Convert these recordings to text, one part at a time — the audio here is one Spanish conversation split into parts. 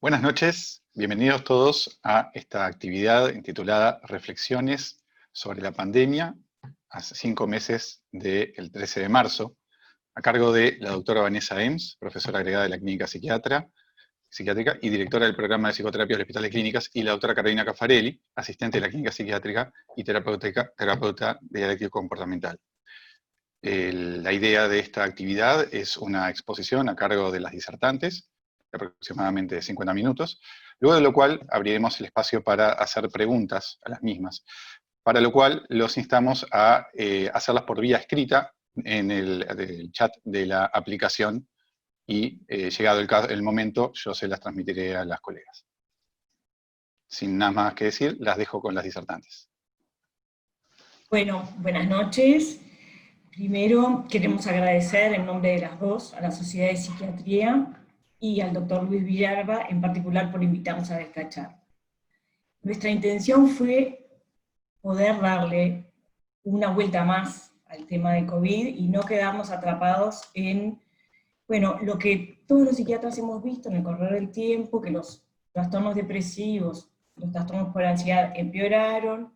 Buenas noches, bienvenidos todos a esta actividad intitulada Reflexiones sobre la pandemia, hace 5 meses del 13 de marzo, a cargo de la doctora Vanessa Ems, profesora agregada de la Clínica Psiquiátrica y directora del programa de psicoterapia del Hospital de Clínicas, y la doctora Carolina Caffarelli, asistente de la Clínica Psiquiátrica y terapeuta dialéctico comportamental. La idea de esta actividad es una exposición a cargo de las disertantes, de aproximadamente 50 minutos, luego de lo cual abriremos el espacio para hacer preguntas a las mismas, para lo cual los instamos a hacerlas por vía escrita en el chat de la aplicación y llegado el momento yo se las transmitiré a las colegas. Sin nada más que decir, las dejo con las disertantes. Bueno, buenas noches. Primero queremos agradecer en nombre de las dos a la Sociedad de Psiquiatría y al doctor Luis Villalba en particular por invitarnos a esta charla. Nuestra intención fue poder darle una vuelta más al tema de COVID y no quedarnos atrapados en, bueno, lo que todos los psiquiatras hemos visto en el correr del tiempo, que los trastornos depresivos, los trastornos por ansiedad empeoraron,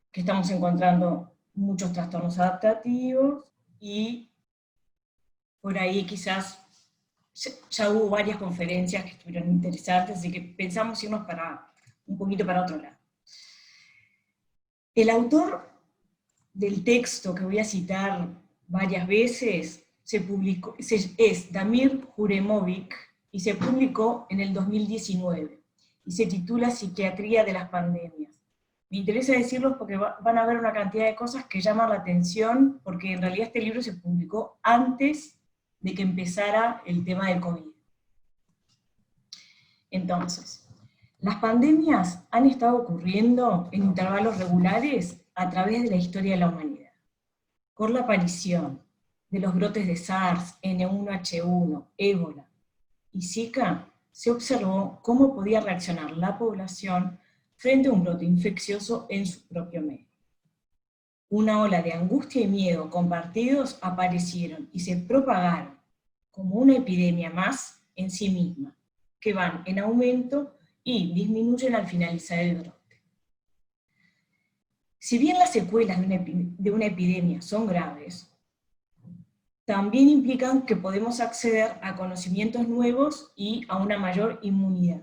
que estamos encontrando muchos trastornos adaptativos, y por ahí quizás ya hubo varias conferencias que estuvieron interesantes, así que pensamos irnos un poquito para otro lado. El autor del texto que voy a citar varias veces es Damir Juremovic, y se publicó en el 2019, y se titula Psiquiatría de las pandemias. Me interesa decirlos porque van a ver una cantidad de cosas que llaman la atención, porque en realidad este libro se publicó antes de que empezara el tema del COVID. Entonces, las pandemias han estado ocurriendo en intervalos regulares a través de la historia de la humanidad. Con la aparición de los brotes de SARS, N1H1, ébola y Zika, se observó cómo podía reaccionar la población frente a un brote infeccioso en su propio medio. Una ola de angustia y miedo compartidos aparecieron y se propagaron como una epidemia más en sí misma, que van en aumento y disminuyen al finalizar el brote. Si bien las secuelas de una epidemia son graves, también implican que podemos acceder a conocimientos nuevos y a una mayor inmunidad.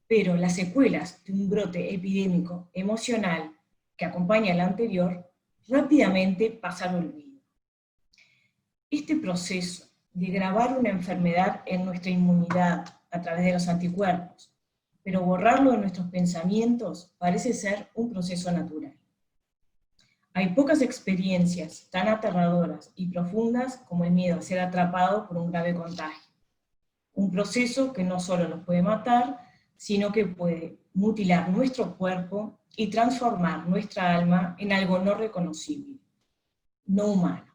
Pero las secuelas de un brote epidémico emocional que acompaña al anterior rápidamente pasan al olvido. Este proceso de grabar una enfermedad en nuestra inmunidad a través de los anticuerpos, pero borrarlo de nuestros pensamientos, parece ser un proceso natural. Hay pocas experiencias tan aterradoras y profundas como el miedo a ser atrapado por un grave contagio. Un proceso que no solo nos puede matar, sino que puede mutilar nuestro cuerpo y transformar nuestra alma en algo no reconocible, no humano.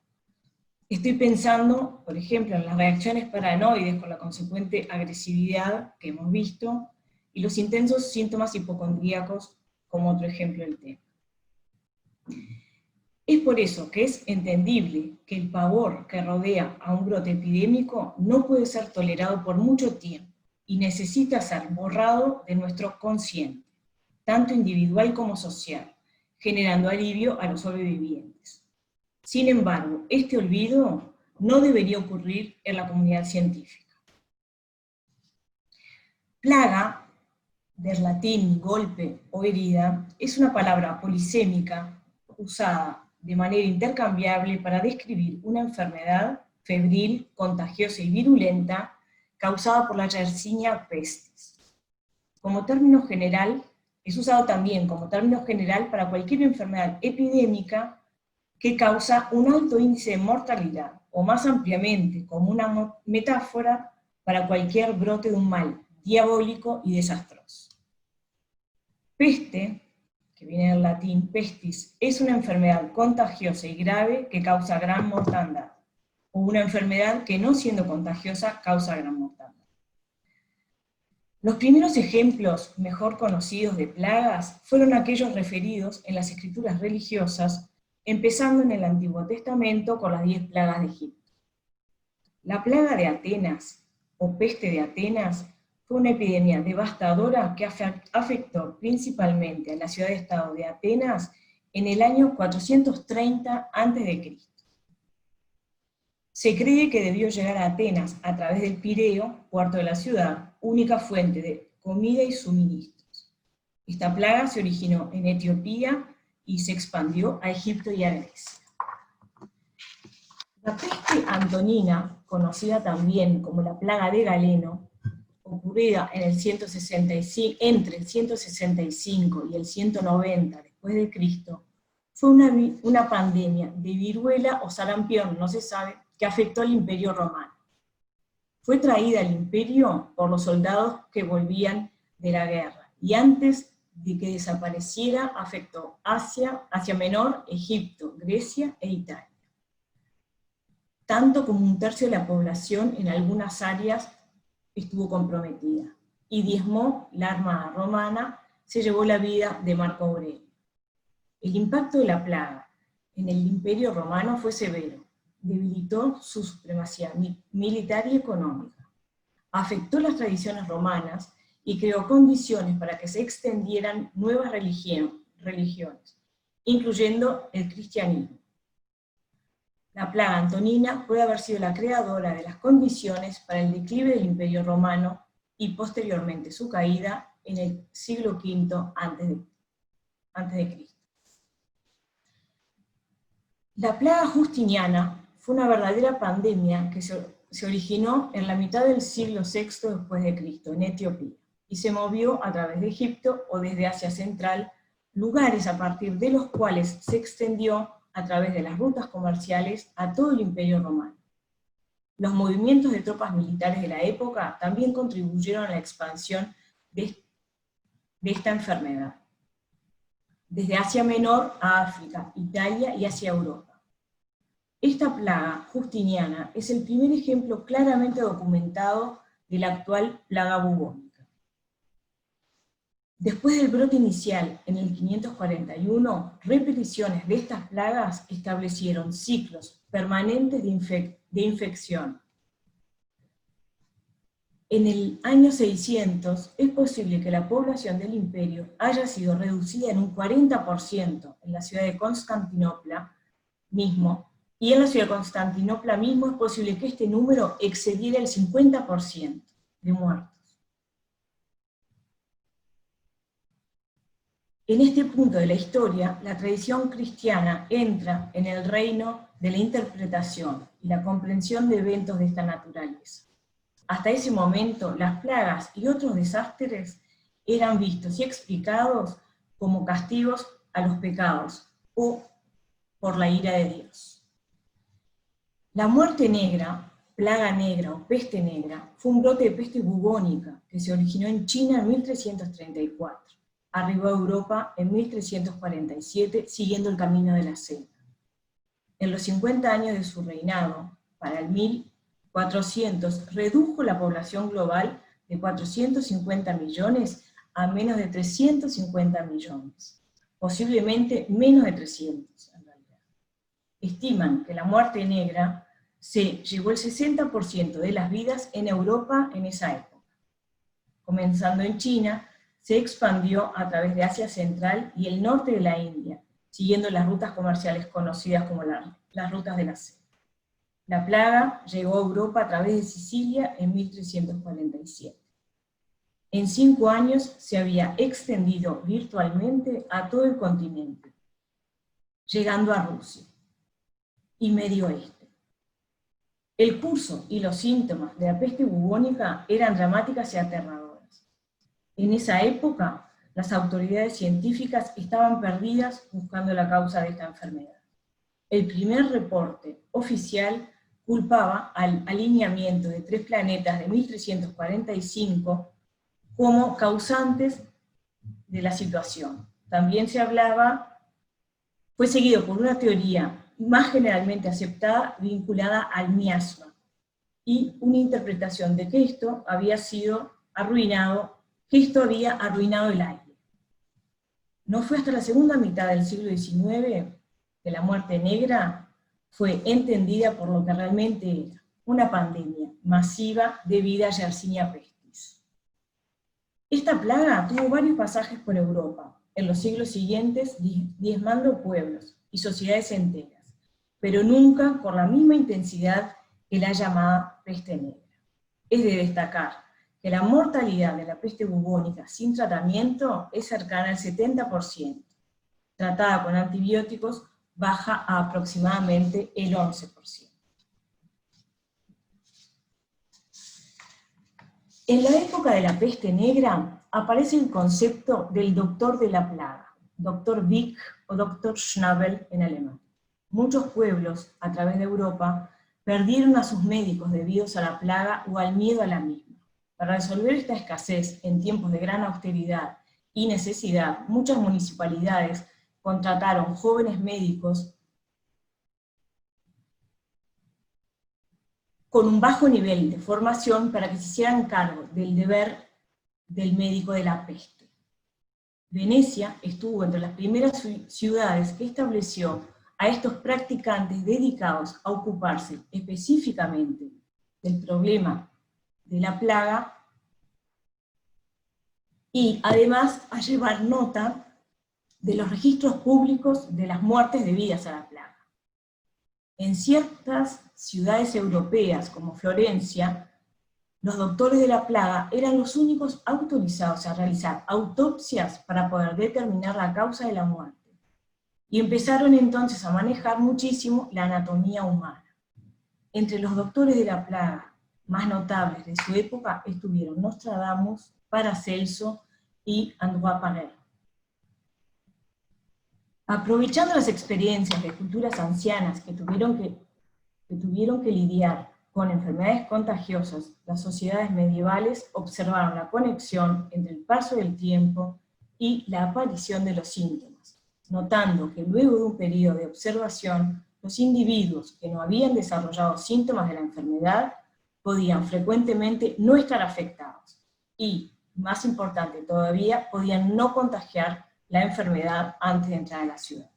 Estoy pensando, por ejemplo, en las reacciones paranoides con la consecuente agresividad que hemos visto, y los intensos síntomas hipocondríacos como otro ejemplo del tema. Es por eso que es entendible que el pavor que rodea a un brote epidémico no puede ser tolerado por mucho tiempo, y necesita ser borrado de nuestro consciente, tanto individual como social, generando alivio a los sobrevivientes. Sin embargo, este olvido no debería ocurrir en la comunidad científica. Plaga, del latín golpe o herida, es una palabra polisémica usada de manera intercambiable para describir una enfermedad febril, contagiosa y virulenta causada por la Yersinia pestis. Como término general, es usado también como término general para cualquier enfermedad epidémica que causa un alto índice de mortalidad, o más ampliamente como una metáfora para cualquier brote de un mal diabólico y desastroso. Peste, que viene del latín pestis, es una enfermedad contagiosa y grave que causa gran mortandad, o una enfermedad que no siendo contagiosa causa gran mortandad. Los primeros ejemplos mejor conocidos de plagas fueron aquellos referidos en las escrituras religiosas, empezando en el Antiguo Testamento con las 10 plagas de Egipto. La plaga de Atenas, o peste de Atenas, Fue una epidemia devastadora que afectó principalmente a la ciudad-estado de Atenas en el año 430 a.C. Se cree que debió llegar a Atenas a través del Pireo, puerto de la ciudad, única fuente de comida y suministros. Esta plaga se originó en Etiopía y se expandió a Egipto y a Grecia. La peste antonina, conocida también como la plaga de Galeno, ocurrida en el 165, entre el 165 y el 190 después de Cristo, fue una pandemia de viruela o sarampión, no se sabe, que afectó al Imperio Romano. Fue traída al imperio por los soldados que volvían de la guerra, y antes de que desapareciera Afectó Asia Menor, Egipto, Grecia e Italia. Tanto como un tercio de la población en algunas áreas estuvo comprometida, y diezmó la armada romana, se llevó la vida de Marco Aurelio. El impacto de la plaga en el Imperio Romano fue severo, debilitó su supremacía militar y económica, afectó las tradiciones romanas y creó condiciones para que se extendieran nuevas religiones, incluyendo el cristianismo. La plaga antonina puede haber sido la creadora de las condiciones para el declive del Imperio Romano y posteriormente su caída en el siglo V antes de Cristo. La plaga justiniana fue una verdadera pandemia que se originó en la mitad del siglo VI después de Cristo, en Etiopía, y se movió a través de Egipto o desde Asia Central, lugares a partir de los cuales se extendió a través de las rutas comerciales a todo el Imperio Romano. Los movimientos de tropas militares de la época también contribuyeron a la expansión de esta enfermedad, desde Asia Menor a África, Italia y hacia Europa. Esta plaga justiniana es el primer ejemplo claramente documentado de la actual plaga bubónica. Después del brote inicial en el 541, repeticiones de estas plagas establecieron ciclos permanentes de infección. En el año 600 es posible que la población del imperio haya sido reducida en un 40% en la ciudad de Constantinopla mismo, y en la ciudad de Constantinopla mismo es posible que este número excediera el 50% de muertos. En este punto de la historia, la tradición cristiana entra en el reino de la interpretación y la comprensión de eventos de esta naturaleza. Hasta ese momento, las plagas y otros desastres eran vistos y explicados como castigos a los pecados o por la ira de Dios. La muerte negra, plaga negra o peste negra, fue un brote de peste bubónica que se originó en China en 1334. Arribó a Europa en 1347, siguiendo el camino de la seda. En los 50 años de su reinado, para el 1400, redujo la población global de 450 millones a menos de 350 millones, posiblemente menos de 300 en realidad. Estiman que la muerte negra se llevó el 60% de las vidas en Europa en esa época. Comenzando en China, se expandió a través de Asia Central y el norte de la India, siguiendo las rutas comerciales conocidas como las rutas de la seda. La plaga llegó a Europa a través de Sicilia en 1347. En 5 años se había extendido virtualmente a todo el continente, llegando a Rusia y Medio Oeste. El curso y los síntomas de la peste bubónica eran dramáticas y aterradoras. En esa época, las autoridades científicas estaban perdidas buscando la causa de esta enfermedad. El primer reporte oficial culpaba al alineamiento de 3 planetas de 1345 como causantes de la situación. También fue seguido por una teoría más generalmente aceptada vinculada al miasma, y una interpretación de que esto había arruinado el aire. No fue hasta la segunda mitad del siglo XIX que la muerte negra fue entendida por lo que realmente era, una pandemia masiva debida a Yersinia pestis. Esta plaga tuvo varios pasajes por Europa, en los siglos siguientes diezmando pueblos y sociedades enteras, pero nunca con la misma intensidad que la llamada peste negra. Es de destacar que la mortalidad de la peste bubónica sin tratamiento es cercana al 70%, tratada con antibióticos baja a aproximadamente el 11%. En la época de la peste negra aparece el concepto del doctor de la plaga, Dr. Vick o Dr. Schnabel en alemán. Muchos pueblos a través de Europa perdieron a sus médicos debido a la plaga o al miedo a la misma. Para resolver esta escasez en tiempos de gran austeridad y necesidad, muchas municipalidades contrataron jóvenes médicos con un bajo nivel de formación para que se hicieran cargo del deber del médico de la peste. Venecia estuvo entre las primeras ciudades que estableció a estos practicantes dedicados a ocuparse específicamente del problema de la plaga y además a llevar nota de los registros públicos de las muertes debidas a la plaga. En ciertas ciudades europeas, como Florencia, los doctores de la plaga eran los únicos autorizados a realizar autopsias para poder determinar la causa de la muerte. Y empezaron entonces a manejar muchísimo la anatomía humana. Entre los doctores de la plaga más notables de su época estuvieron Nostradamus, Paracelso y André Paré. Aprovechando las experiencias de culturas ancianas que tuvieron que lidiar con enfermedades contagiosas, las sociedades medievales observaron la conexión entre el paso del tiempo y la aparición de los síntomas, notando que luego de un periodo de observación, los individuos que no habían desarrollado síntomas de la enfermedad podían frecuentemente no estar afectados y, más importante todavía, podían no contagiar la enfermedad antes de entrar a la ciudad.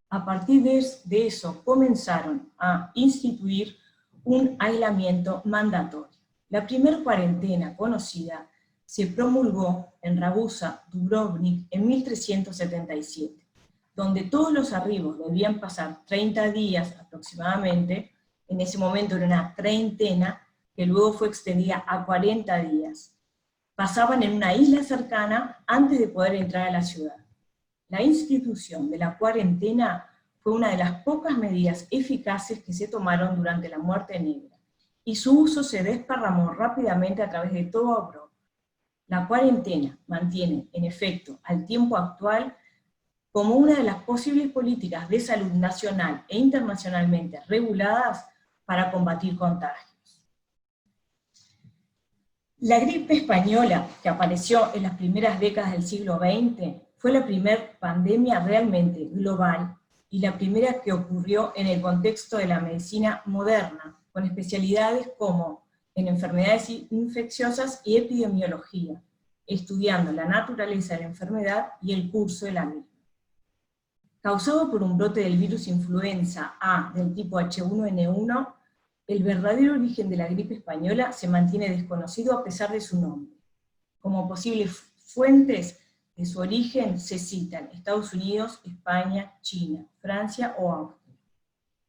A partir de eso comenzaron a instituir un aislamiento mandatorio. La primera cuarentena conocida se promulgó en Ragusa, Dubrovnik, en 1377, donde todos los arribos debían pasar 30 días aproximadamente. En ese momento era una treintena, que luego fue extendida a 40 días. Pasaban en una isla cercana antes de poder entrar a la ciudad. La institución de la cuarentena fue una de las pocas medidas eficaces que se tomaron durante la muerte negra, y su uso se desparramó rápidamente a través de toda Europa. La cuarentena mantiene, en efecto, al tiempo actual, como una de las posibles políticas de salud nacional e internacionalmente reguladas para combatir contagios. La gripe española, que apareció en las primeras décadas del siglo XX, fue la primera pandemia realmente global y la primera que ocurrió en el contexto de la medicina moderna, con especialidades como en enfermedades infecciosas y epidemiología, estudiando la naturaleza de la enfermedad y el curso de la misma. Causado por un brote del virus influenza A del tipo H1N1, el verdadero origen de la gripe española se mantiene desconocido a pesar de su nombre. Como posibles fuentes de su origen se citan Estados Unidos, España, China, Francia o Austria.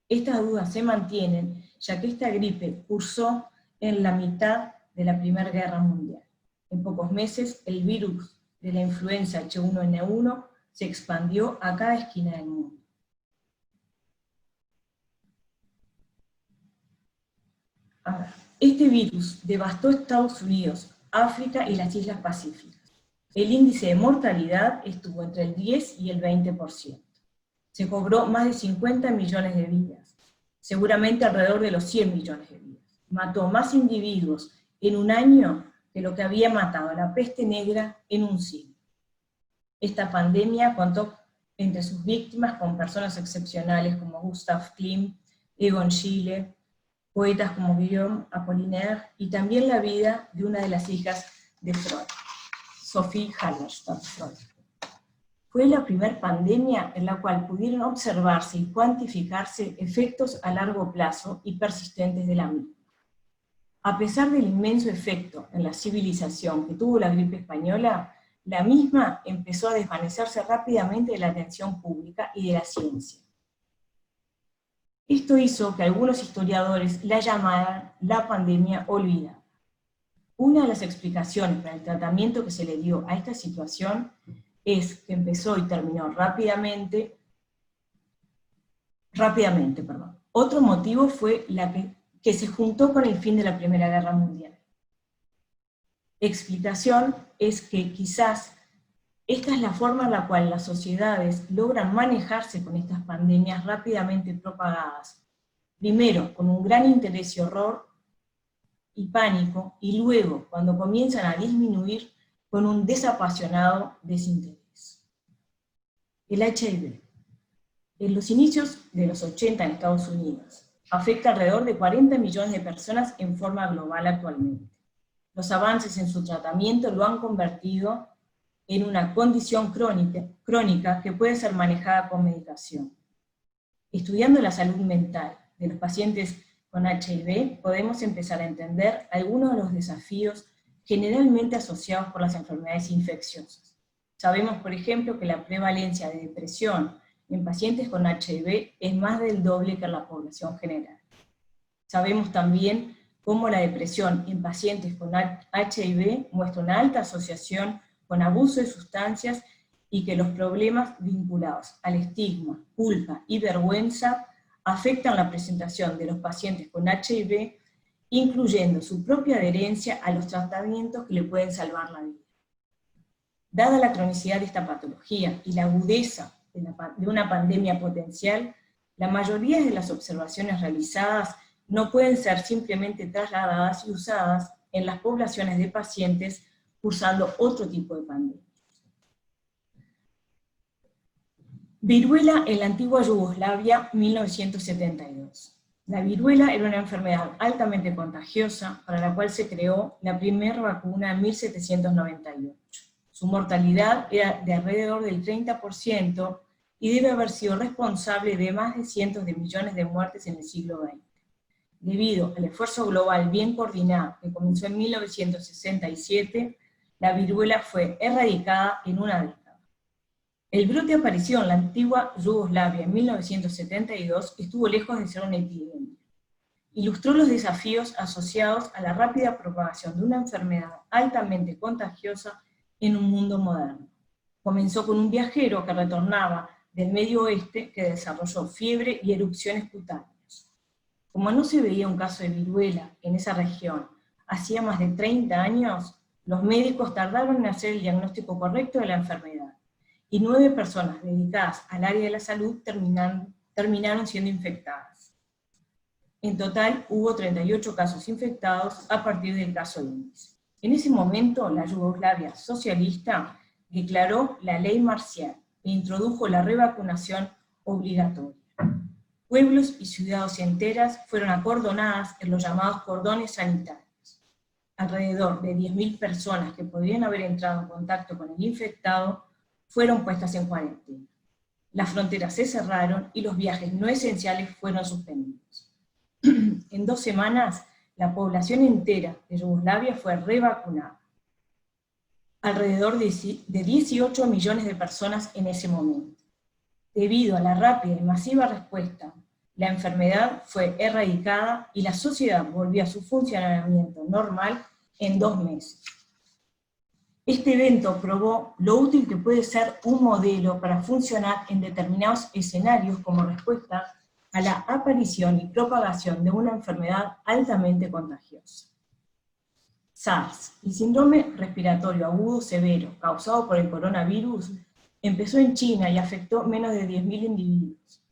Estas dudas se mantienen, ya que esta gripe cursó en la mitad de la Primera Guerra Mundial. En pocos meses, el virus de la influenza H1N1 se expandió a cada esquina del mundo. Este virus devastó Estados Unidos, África y las Islas Pacíficas. El índice de mortalidad estuvo entre el 10 y el 20%. Se cobró más de 50 millones de vidas, seguramente alrededor de los 100 millones de vidas. Mató más individuos en un año que lo que había matado a la peste negra en un siglo. Esta pandemia contó entre sus víctimas con personas excepcionales como Gustav Klimt, Egon Schiele, poetas como Guillaume Apollinaire, y también la vida de una de las hijas de Freud, Sophie Halberstadt Freud. Fue la primera pandemia en la cual pudieron observarse y cuantificarse efectos a largo plazo y persistentes de la misma. A pesar del inmenso efecto en la civilización que tuvo la gripe española, la misma empezó a desvanecerse rápidamente de la atención pública y de la ciencia. Esto hizo que algunos historiadores la llamaran la pandemia olvidada. Una de las explicaciones para el tratamiento que se le dio a esta situación es que empezó y terminó rápidamente. Otro motivo fue que se juntó con el fin de la Primera Guerra Mundial. Explicación es que quizás esta es la forma en la cual las sociedades logran manejarse con estas pandemias rápidamente propagadas, primero con un gran interés y horror y pánico, y luego, cuando comienzan a disminuir, con un desapasionado desinterés. El HIV. En los inicios de los 80 en Estados Unidos, afecta alrededor de 40 millones de personas en forma global actualmente. Los avances en su tratamiento lo han convertido en una condición crónica que puede ser manejada con medicación. Estudiando la salud mental de los pacientes con HIV, podemos empezar a entender algunos de los desafíos generalmente asociados por las enfermedades infecciosas. Sabemos, por ejemplo, que la prevalencia de depresión en pacientes con HIV es más del doble que en la población general. Sabemos también cómo la depresión en pacientes con HIV muestra una alta asociación con abuso de sustancias y que los problemas vinculados al estigma, culpa y vergüenza afectan la presentación de los pacientes con HIV, incluyendo su propia adherencia a los tratamientos que le pueden salvar la vida. Dada la cronicidad de esta patología y la agudeza de una pandemia potencial, la mayoría de las observaciones realizadas no pueden ser simplemente trasladadas y usadas en las poblaciones de pacientes cursando otro tipo de pandemia. Viruela en la antigua Yugoslavia, 1972. La viruela era una enfermedad altamente contagiosa para la cual se creó la primera vacuna en 1798. Su mortalidad era de alrededor del 30% y debe haber sido responsable de más de cientos de millones de muertes en el siglo XX. Debido al esfuerzo global bien coordinado que comenzó en 1967, la viruela fue erradicada en una década. El brote apareció en la antigua Yugoslavia en 1972 y estuvo lejos de ser una epidemia. Ilustró los desafíos asociados a la rápida propagación de una enfermedad altamente contagiosa en un mundo moderno. Comenzó con un viajero que retornaba del Medio Oeste que desarrolló fiebre y erupciones cutáneas. Como no se veía un caso de viruela en esa región hacía más de 30 años, los médicos tardaron en hacer el diagnóstico correcto de la enfermedad, y 9 personas dedicadas al área de la salud terminaron siendo infectadas. En total hubo 38 casos infectados a partir del caso índice. En ese momento, la Yugoslavia socialista declaró la ley marcial e introdujo la revacunación obligatoria. Pueblos y ciudades enteras fueron acordonadas en los llamados cordones sanitarios. Alrededor de 10.000 personas que podrían haber entrado en contacto con el infectado fueron puestas en cuarentena. Las fronteras se cerraron y los viajes no esenciales fueron suspendidos. En 2 semanas, la población entera de Yugoslavia fue revacunada. Alrededor de 18 millones de personas en ese momento. Debido a la rápida y masiva respuesta, la enfermedad fue erradicada y la sociedad volvió a su funcionamiento normal en 2 meses. Este evento probó lo útil que puede ser un modelo para funcionar en determinados escenarios como respuesta a la aparición y propagación de una enfermedad altamente contagiosa. SARS, el síndrome respiratorio agudo severo causado por el coronavirus, empezó en China y afectó menos de 10.000 individuos,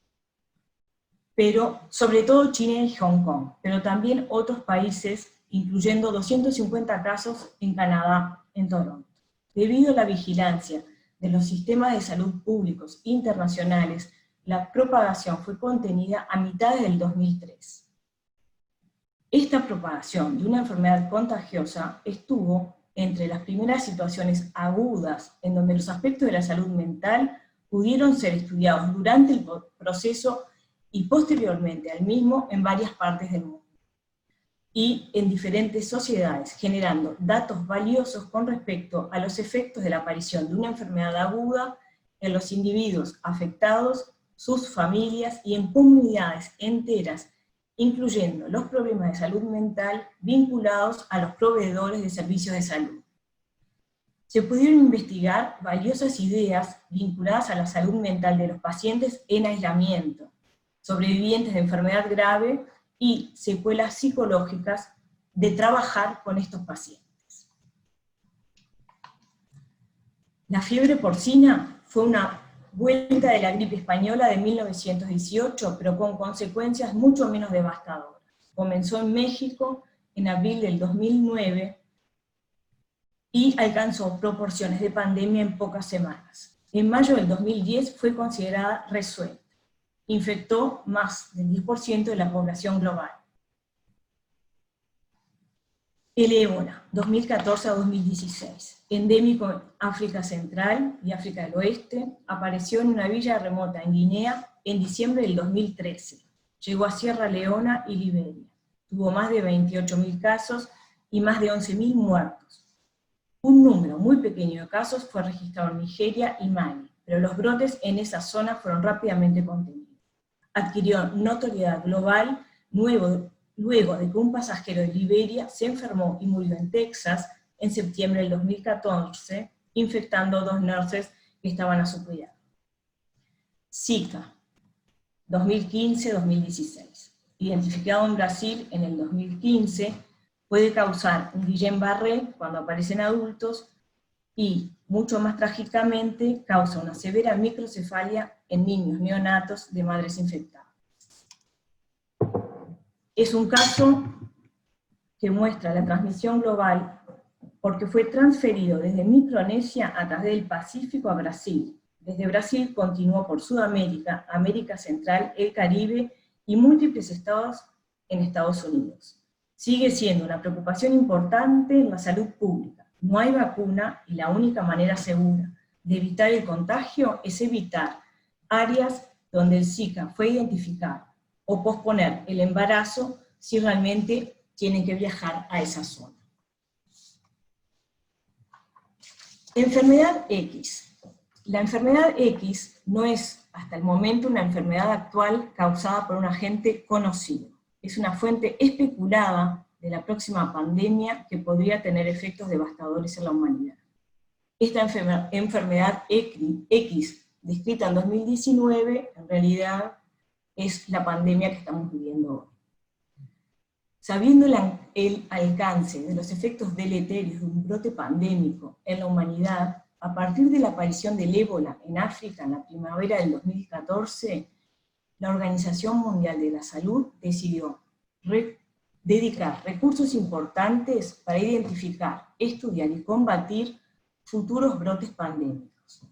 pero sobre todo China y Hong Kong, pero también otros países, incluyendo 250 casos en Canadá, en Toronto. Debido a la vigilancia de los sistemas de salud públicos internacionales, la propagación fue contenida a mitad del 2003. Esta propagación de una enfermedad contagiosa estuvo entre las primeras situaciones agudas en donde los aspectos de la salud mental pudieron ser estudiados durante el proceso y posteriormente al mismo en varias partes del mundo. y en diferentes sociedades, generando datos valiosos con respecto a los efectos de la aparición de una enfermedad aguda en los individuos afectados, sus familias y en comunidades enteras, incluyendo los problemas de salud mental vinculados a los proveedores de servicios de salud. Se pudieron investigar valiosas ideas vinculadas a la salud mental de los pacientes en aislamiento, sobrevivientes de enfermedad grave y secuelas psicológicas de trabajar con estos pacientes. La fiebre porcina fue una vuelta de la gripe española de 1918, pero con consecuencias mucho menos devastadoras. Comenzó en México en abril del 2009 y alcanzó proporciones de pandemia en pocas semanas. En mayo del 2010 fue considerada resuelta. Infectó más del 10% de la población global. El ébola, 2014 a 2016, endémico en África Central y África del Oeste, apareció en una villa remota en Guinea en diciembre del 2013. Llegó a Sierra Leona y Liberia. Tuvo más de 28.000 casos y más de 11.000 muertos. Un número muy pequeño de casos fue registrado en Nigeria y Mali, pero los brotes en esa zona fueron rápidamente contenidos. Adquirió notoriedad global luego de que un pasajero de Liberia se enfermó y murió en Texas en septiembre del 2014, infectando 2 nurses que estaban a su cuidado. Zika, 2015-2016. Identificado en Brasil en el 2015, puede causar un Guillain-Barré cuando aparece en adultos y, mucho más trágicamente, causa una severa microcefalia en niños neonatos de madres infectadas. Es un caso que muestra la transmisión global porque fue transferido desde Micronesia a través del Pacífico a Brasil. Desde Brasil continuó por Sudamérica, América Central, el Caribe y múltiples estados en Estados Unidos. Sigue siendo una preocupación importante en la salud pública. No hay vacuna y la única manera segura de evitar el contagio es evitar áreas donde el Zika fue identificado o posponer el embarazo si realmente tienen que viajar a esa zona. Enfermedad X. La enfermedad X no es hasta el momento una enfermedad actual causada por un agente conocido. Es una fuente especulada de la próxima pandemia que podría tener efectos devastadores en la humanidad. Esta enfermedad X, descrita en 2019, en realidad es la pandemia que estamos viviendo hoy. Sabiendo el alcance de los efectos deleterios de un brote pandémico en la humanidad, a partir de la aparición del ébola en África en la primavera del 2014, la Organización Mundial de la Salud decidió dedicar recursos importantes para identificar, estudiar y combatir futuros brotes pandémicos.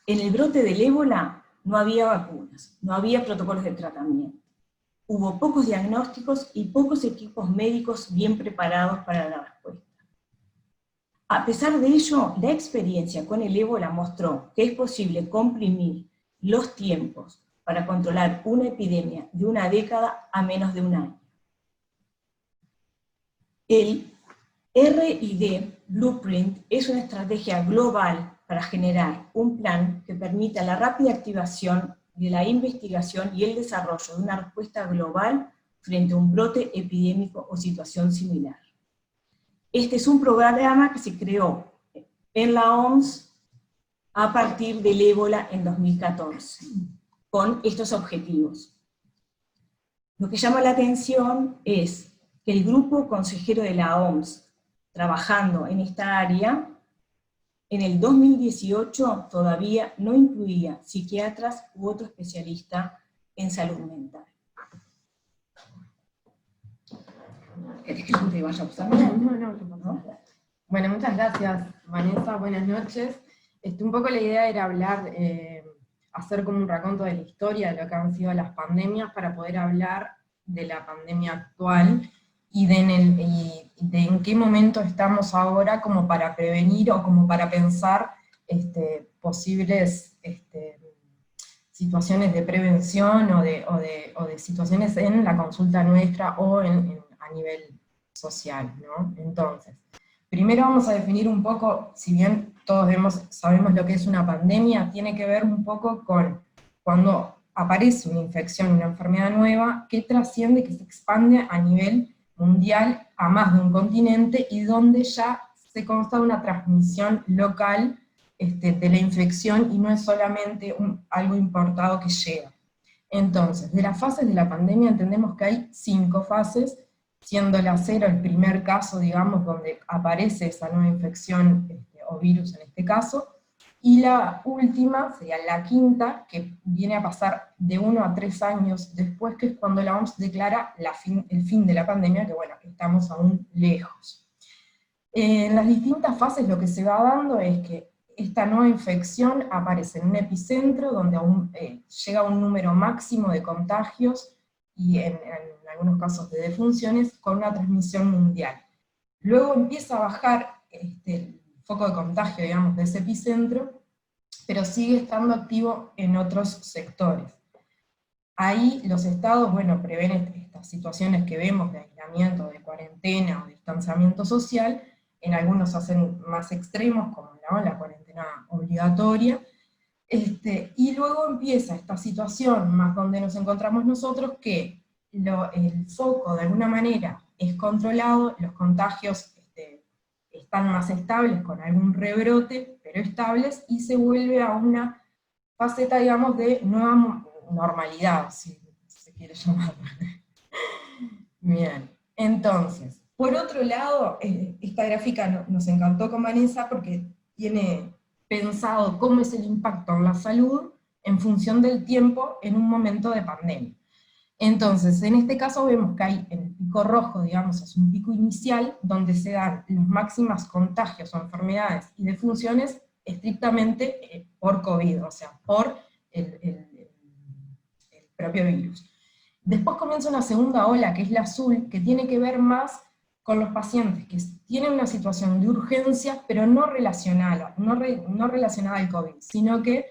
En el brote del ébola no había vacunas, no había protocolos de tratamiento. Hubo pocos diagnósticos y pocos equipos médicos bien preparados para la respuesta. A pesar de ello, la experiencia con el ébola mostró que es posible comprimir los tiempos para controlar una epidemia de una década a menos de un año. El RID Blueprint es una estrategia global para generar un plan que permita la rápida activación de la investigación y el desarrollo de una respuesta global frente a un brote epidémico o situación similar. Este es un programa que se creó en la OMS a partir del ébola en 2014, con estos objetivos. Lo que llama la atención es que el grupo consejero de la OMS, trabajando en esta área, en el 2018 todavía no incluía psiquiatras u otro especialista en salud mental. ¿Querés que yo te vaya a usar? No. Bueno, muchas gracias, Vanessa, buenas noches. Un poco la idea era hablar, hacer como un raconto de la historia de lo que han sido las pandemias para poder hablar de la pandemia actual y de en qué momento estamos ahora como para prevenir o como para pensar posibles situaciones de prevención o de situaciones en la consulta nuestra o a nivel social, ¿no? Entonces, primero vamos a definir un poco, si bien todos sabemos lo que es una pandemia, tiene que ver un poco con cuando aparece una infección, una enfermedad nueva, que trasciende, que se expande a nivel mundial a más de un continente, y donde ya se consta una transmisión local de la infección, y no es solamente algo importado que llega. Entonces, de las fases de la pandemia entendemos que hay 5 fases, siendo la 0 el primer caso, digamos, donde aparece esa nueva infección o virus en este caso, y la última, sería la 5ª, que viene a pasar de 1 a 3 años después, que es cuando la OMS declara el fin de la pandemia, que bueno, que estamos aún lejos. En las distintas fases lo que se va dando es que esta nueva infección aparece en un epicentro donde aún llega a un número máximo de contagios, y en algunos casos de defunciones, con una transmisión mundial. Luego empieza a bajar el foco de contagio, digamos, de ese epicentro, pero sigue estando activo en otros sectores. Ahí los estados, bueno, prevén estas situaciones que vemos de aislamiento, de cuarentena o distanciamiento social. En algunos hacen más extremos, como la cuarentena obligatoria, y luego empieza esta situación más donde nos encontramos nosotros, que el foco de alguna manera es controlado, los contagios están más estables, con algún rebrote, pero estables, y se vuelve a una faceta, digamos, de nueva normalidad, si se quiere llamar. Bien, entonces, por otro lado, esta gráfica nos encantó con Vanessa porque tiene pensado cómo es el impacto en la salud en función del tiempo en un momento de pandemia. Entonces, en este caso vemos que hay en el pico rojo, digamos, es un pico inicial, donde se dan los máximos contagios o enfermedades y defunciones estrictamente por COVID, o sea, por el propio virus. Después comienza una segunda ola, que es la azul, que tiene que ver más con los pacientes que tienen una situación de urgencia, pero no relacionada al COVID, sino que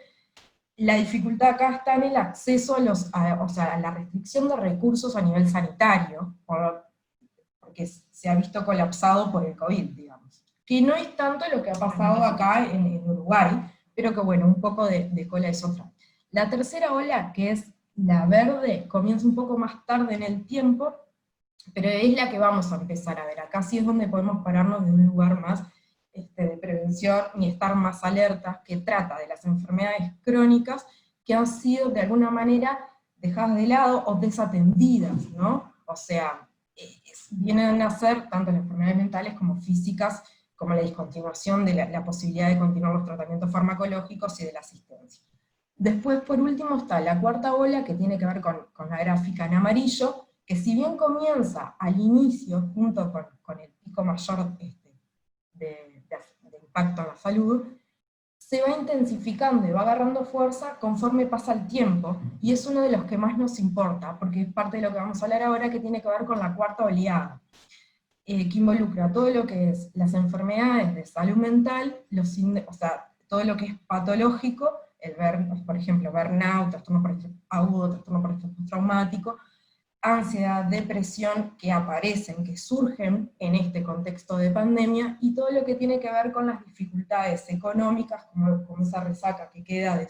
la dificultad acá está en el acceso a la restricción de recursos a nivel sanitario, porque se ha visto colapsado por el COVID, digamos. Que no es tanto lo que ha pasado acá en Uruguay, pero que bueno, un poco de cola es otra. La tercera ola, que es la verde, comienza un poco más tarde en el tiempo, pero es la que vamos a empezar a ver. Acá sí es donde podemos pararnos de un lugar más de prevención y estar más alertas, que trata de las enfermedades crónicas que han sido de alguna manera dejadas de lado o desatendidas, ¿no? O sea, vienen a ser tanto las enfermedades mentales como físicas, como la discontinuación de la posibilidad de continuar los tratamientos farmacológicos y de la asistencia. Después, por último, está la cuarta ola, que tiene que ver con la gráfica en amarillo, que si bien comienza al inicio, junto con el pico mayor de impacto en la salud, se va intensificando y va agarrando fuerza conforme pasa el tiempo, y es uno de los que más nos importa, porque es parte de lo que vamos a hablar ahora, que tiene que ver con la cuarta oleada, que involucra todo lo que es las enfermedades de salud mental, o sea, todo lo que es patológico, por ejemplo, burnout, trastorno por estrés agudo, trastorno por estrés postraumático, ansiedad, depresión, que aparecen, que surgen en este contexto de pandemia, y todo lo que tiene que ver con las dificultades económicas, como esa resaca que queda de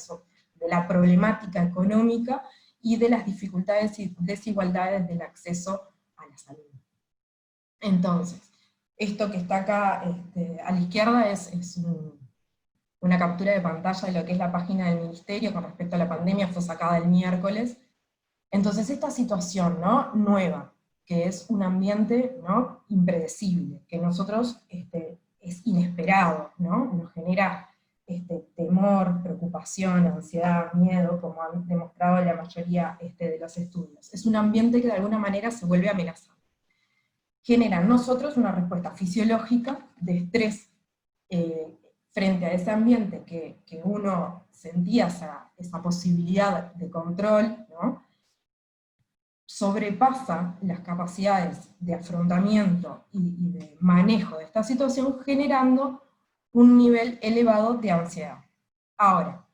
la problemática económica, y de las dificultades y desigualdades del acceso a la salud. Entonces, esto que está acá a la izquierda es una captura de pantalla de lo que es la página del Ministerio con respecto a la pandemia, fue sacada el miércoles. Entonces esta situación, ¿no?, nueva, que es un ambiente, ¿no?, impredecible, que nosotros es inesperado, ¿no?, nos genera temor, preocupación, ansiedad, miedo, como han demostrado la mayoría de los estudios. Es un ambiente que de alguna manera se vuelve amenazante. Genera en nosotros una respuesta fisiológica de estrés frente a ese ambiente que uno sentía esa posibilidad de control, ¿no?, sobrepasa las capacidades de afrontamiento y de manejo de esta situación, generando un nivel elevado de ansiedad. Ahora,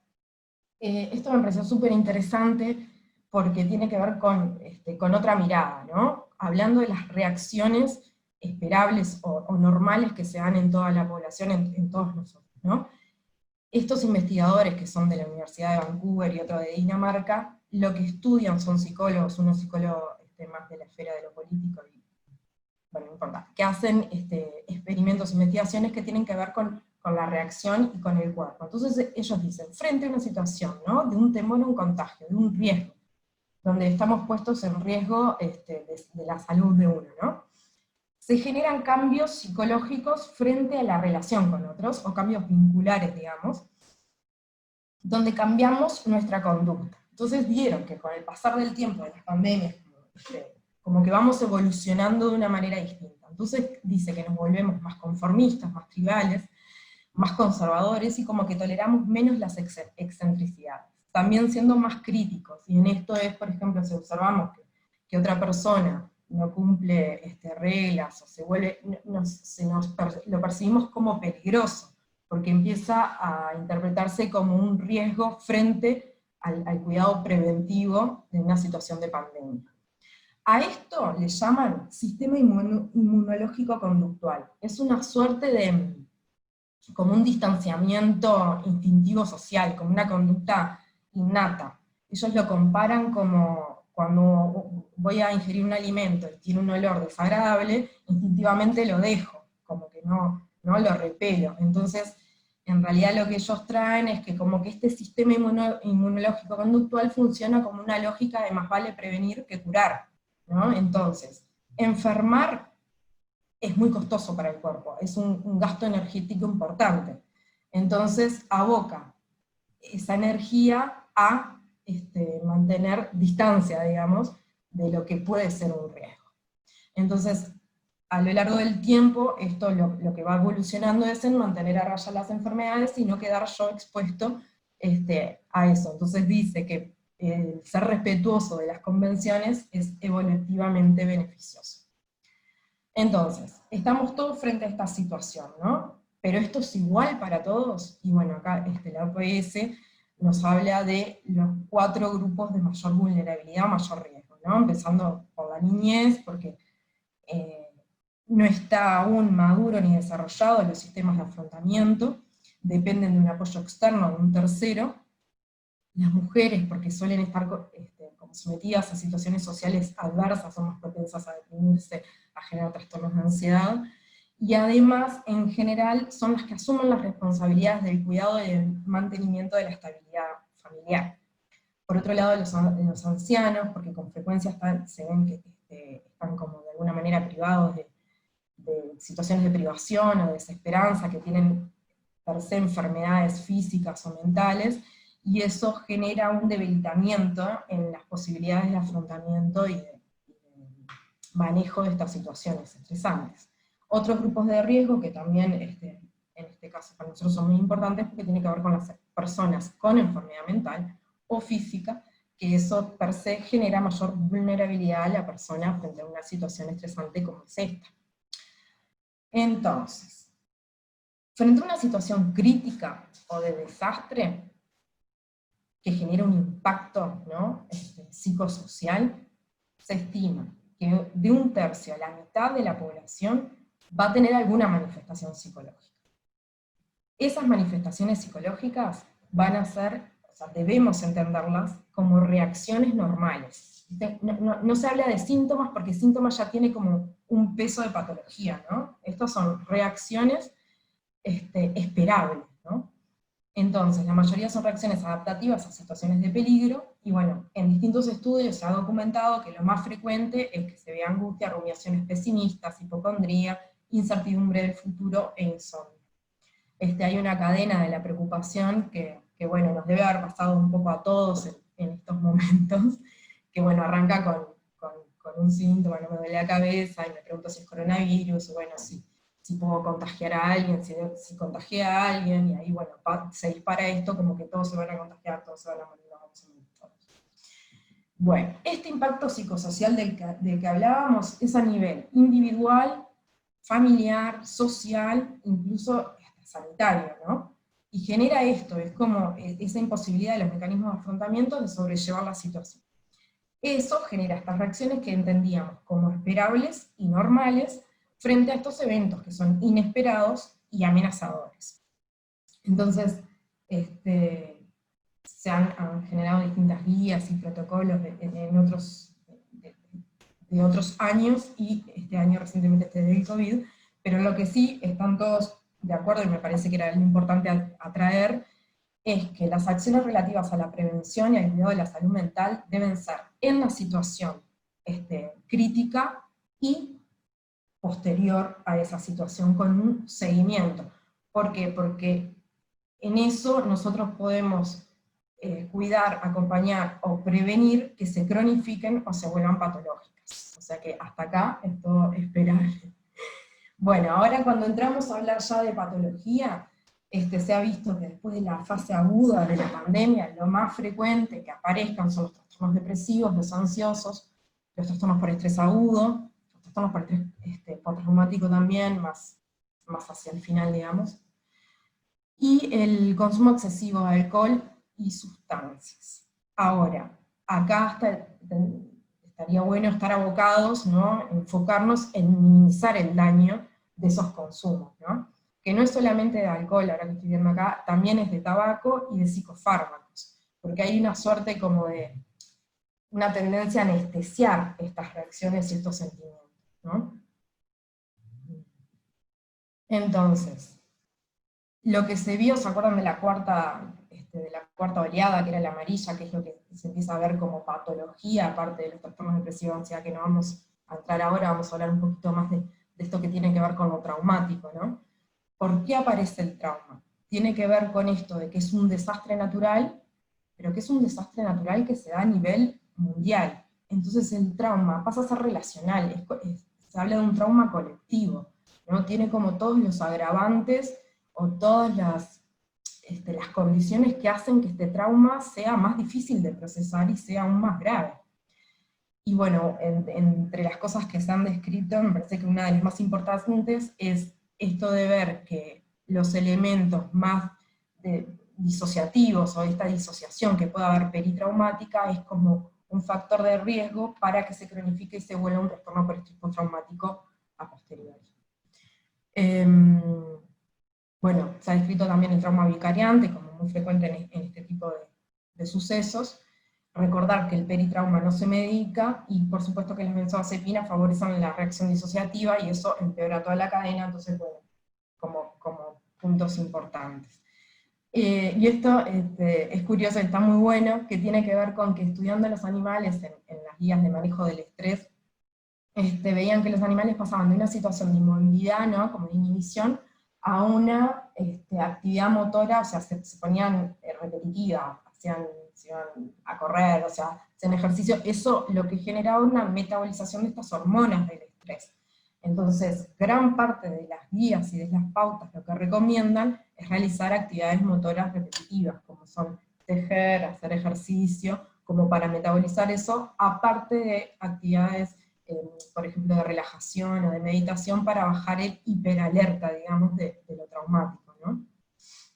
Esto me pareció súper interesante porque tiene que ver con otra mirada, ¿no? Hablando de las reacciones esperables o normales que se dan en toda la población, en todos nosotros, ¿no? Estos investigadores que son de la Universidad de Vancouver y otro de Dinamarca, lo que estudian son psicólogos, uno psicólogo más de la esfera de lo político, y, bueno, no importa, que hacen experimentos, investigaciones que tienen que ver con la reacción y con el cuerpo. Entonces ellos dicen, frente a una situación, ¿no?, de un temor a un contagio, de un riesgo, donde estamos puestos en riesgo de la salud de uno, ¿no?, se generan cambios psicológicos frente a la relación con otros, o cambios vinculares, digamos, donde cambiamos nuestra conducta. Entonces vieron que con el pasar del tiempo de las pandemias, como que vamos evolucionando de una manera distinta. Entonces dice que nos volvemos más conformistas, más tribales, más conservadores, y como que toleramos menos las excentricidades. También siendo más críticos, y en esto es, por ejemplo, si observamos que otra persona no cumple reglas, o se vuelve, lo percibimos como peligroso, porque empieza a interpretarse como un riesgo frente al cuidado preventivo de una situación de pandemia. A esto le llaman sistema inmunológico conductual. Es una suerte de, como un distanciamiento instintivo social, como una conducta innata. Ellos lo comparan como cuando voy a ingerir un alimento y tiene un olor desagradable, instintivamente lo dejo, como que no lo repelo. Entonces, en realidad lo que ellos traen es que como que este sistema inmunológico conductual funciona como una lógica de más vale prevenir que curar, ¿no? Entonces, enfermar es muy costoso para el cuerpo, es un gasto energético importante. Entonces aboca esa energía a mantener distancia, digamos, de lo que puede ser un riesgo. Entonces, a lo largo del tiempo, esto lo que va evolucionando es en mantener a raya las enfermedades y no quedar yo expuesto a eso. Entonces dice que ser respetuoso de las convenciones es evolutivamente beneficioso. Entonces, estamos todos frente a esta situación, ¿no? Pero esto es igual para todos, y bueno, acá la OPS nos habla de los 4 grupos de mayor vulnerabilidad, mayor riesgo, ¿no? Empezando por la niñez, porque no está aún maduro ni desarrollado los sistemas de afrontamiento, dependen de un apoyo externo de un tercero. Las mujeres, porque suelen estar como sometidas a situaciones sociales adversas, son más propensas a deprimirse, a generar trastornos de ansiedad, y además, en general, son las que asumen las responsabilidades del cuidado y del mantenimiento de la estabilidad familiar. Por otro lado, los ancianos, porque con frecuencia se ven que están como de alguna manera privados de situaciones de privación o de desesperanza, que tienen per se enfermedades físicas o mentales, y eso genera un debilitamiento en las posibilidades de afrontamiento y de manejo de estas situaciones estresantes. Otros grupos de riesgo que también, en este caso para nosotros son muy importantes, porque tiene que ver con las personas con enfermedad mental o física, que eso per se genera mayor vulnerabilidad a la persona frente a una situación estresante como es esta. Entonces, frente a una situación crítica o de desastre, que genera un impacto, ¿no?, psicosocial, se estima que de 1/3 a la mitad de la población va a tener alguna manifestación psicológica. Esas manifestaciones psicológicas van a ser, o sea, debemos entenderlas como reacciones normales. No se habla de síntomas, porque síntomas ya tiene como un peso de patología, ¿no? Estas son reacciones esperables, ¿no? Entonces, la mayoría son reacciones adaptativas a situaciones de peligro, y bueno, en distintos estudios se ha documentado que lo más frecuente es que se vea angustia, rumiaciones pesimistas, hipocondría, incertidumbre del futuro e insomnio. Hay una cadena de la preocupación que bueno, nos debe haber pasado un poco a todos en estos momentos, que bueno, arranca con un síntoma, no me duele la cabeza, y me pregunto si es coronavirus, bueno, si puedo contagiar a alguien, si contagié a alguien, y ahí, bueno, se dispara esto, como que todos se van a contagiar, todos se van a morir, nos vamos a morir todos. Bueno, este impacto psicosocial del que hablábamos es a nivel individual, familiar, social, incluso sanitario, ¿no? y genera esto, es como esa imposibilidad de los mecanismos de afrontamiento de sobrellevar la situación. Eso genera estas reacciones que entendíamos como esperables y normales frente a estos eventos que son inesperados y amenazadores. Entonces, se han generado distintas guías y protocolos de otros años, y este año recientemente del COVID, pero lo que sí están todos de acuerdo, y me parece que era lo importante a traer, es que las acciones relativas a la prevención y al cuidado de la salud mental deben ser en la situación crítica y posterior a esa situación, con un seguimiento. ¿Por qué? Porque en eso nosotros podemos cuidar, acompañar o prevenir que se cronifiquen o se vuelvan patológicas. O sea que hasta acá es todo esperable. Bueno, ahora cuando entramos a hablar ya de patología, se ha visto que después de la fase aguda de la pandemia, lo más frecuente que aparezcan son los trastornos depresivos, los ansiosos, los trastornos por estrés agudo, los trastornos por estrés postraumático también, más hacia el final, digamos, y el consumo excesivo de alcohol y sustancias. Ahora, acá estaría bueno estar abocados, ¿no?, enfocarnos en minimizar el daño de esos consumos, ¿no?, que no es solamente de alcohol, ahora que estoy viendo acá, también es de tabaco y de psicofármacos, porque hay una suerte como de una tendencia a anestesiar estas reacciones y estos sentimientos, ¿no? Entonces, lo que se vio, ¿se acuerdan de la cuarta oleada, que era la amarilla, que es lo que se empieza a ver como patología, aparte de los trastornos depresivos, ansiedad, que no vamos a entrar ahora, vamos a hablar un poquito más de esto que tiene que ver con lo traumático, ¿no? ¿Por qué aparece el trauma? Tiene que ver con esto de que es un desastre natural, pero que es un desastre natural que se da a nivel mundial. Entonces el trauma pasa a ser relacional, se habla de un trauma colectivo, ¿no? Tiene como todos los agravantes o todas las condiciones que hacen que este trauma sea más difícil de procesar y sea aún más grave. Y bueno, entre las cosas que se han descrito, me parece que una de las más importantes es esto de ver que los elementos más disociativos, o esta disociación que pueda haber peritraumática, es como un factor de riesgo para que se cronifique y se vuelva un trastorno por estrés postraumático a posteriori. Bueno, se ha descrito también el trauma vicariante como muy frecuente en este tipo de sucesos. Recordar que el peritrauma no se medica, y por supuesto que las benzodiazepinas favorecen la reacción disociativa, y eso empeora toda la cadena, entonces, bueno, como puntos importantes. Y esto es curioso, está muy bueno, que tiene que ver con que estudiando los animales en las guías de manejo del estrés, veían que los animales pasaban de una situación de inmovilidad, ¿no?, como de inhibición, a una actividad motora, o sea, se ponían repetitivas, se iban a correr, o sea, hacían ejercicio. Eso lo que generaba una metabolización de estas hormonas del estrés. Entonces, gran parte de las guías y de las pautas lo que recomiendan es realizar actividades motoras repetitivas, como son tejer, hacer ejercicio, como para metabolizar eso, aparte de actividades, por ejemplo, de relajación o de meditación, para bajar el hiperalerta, digamos, de lo traumático, ¿no?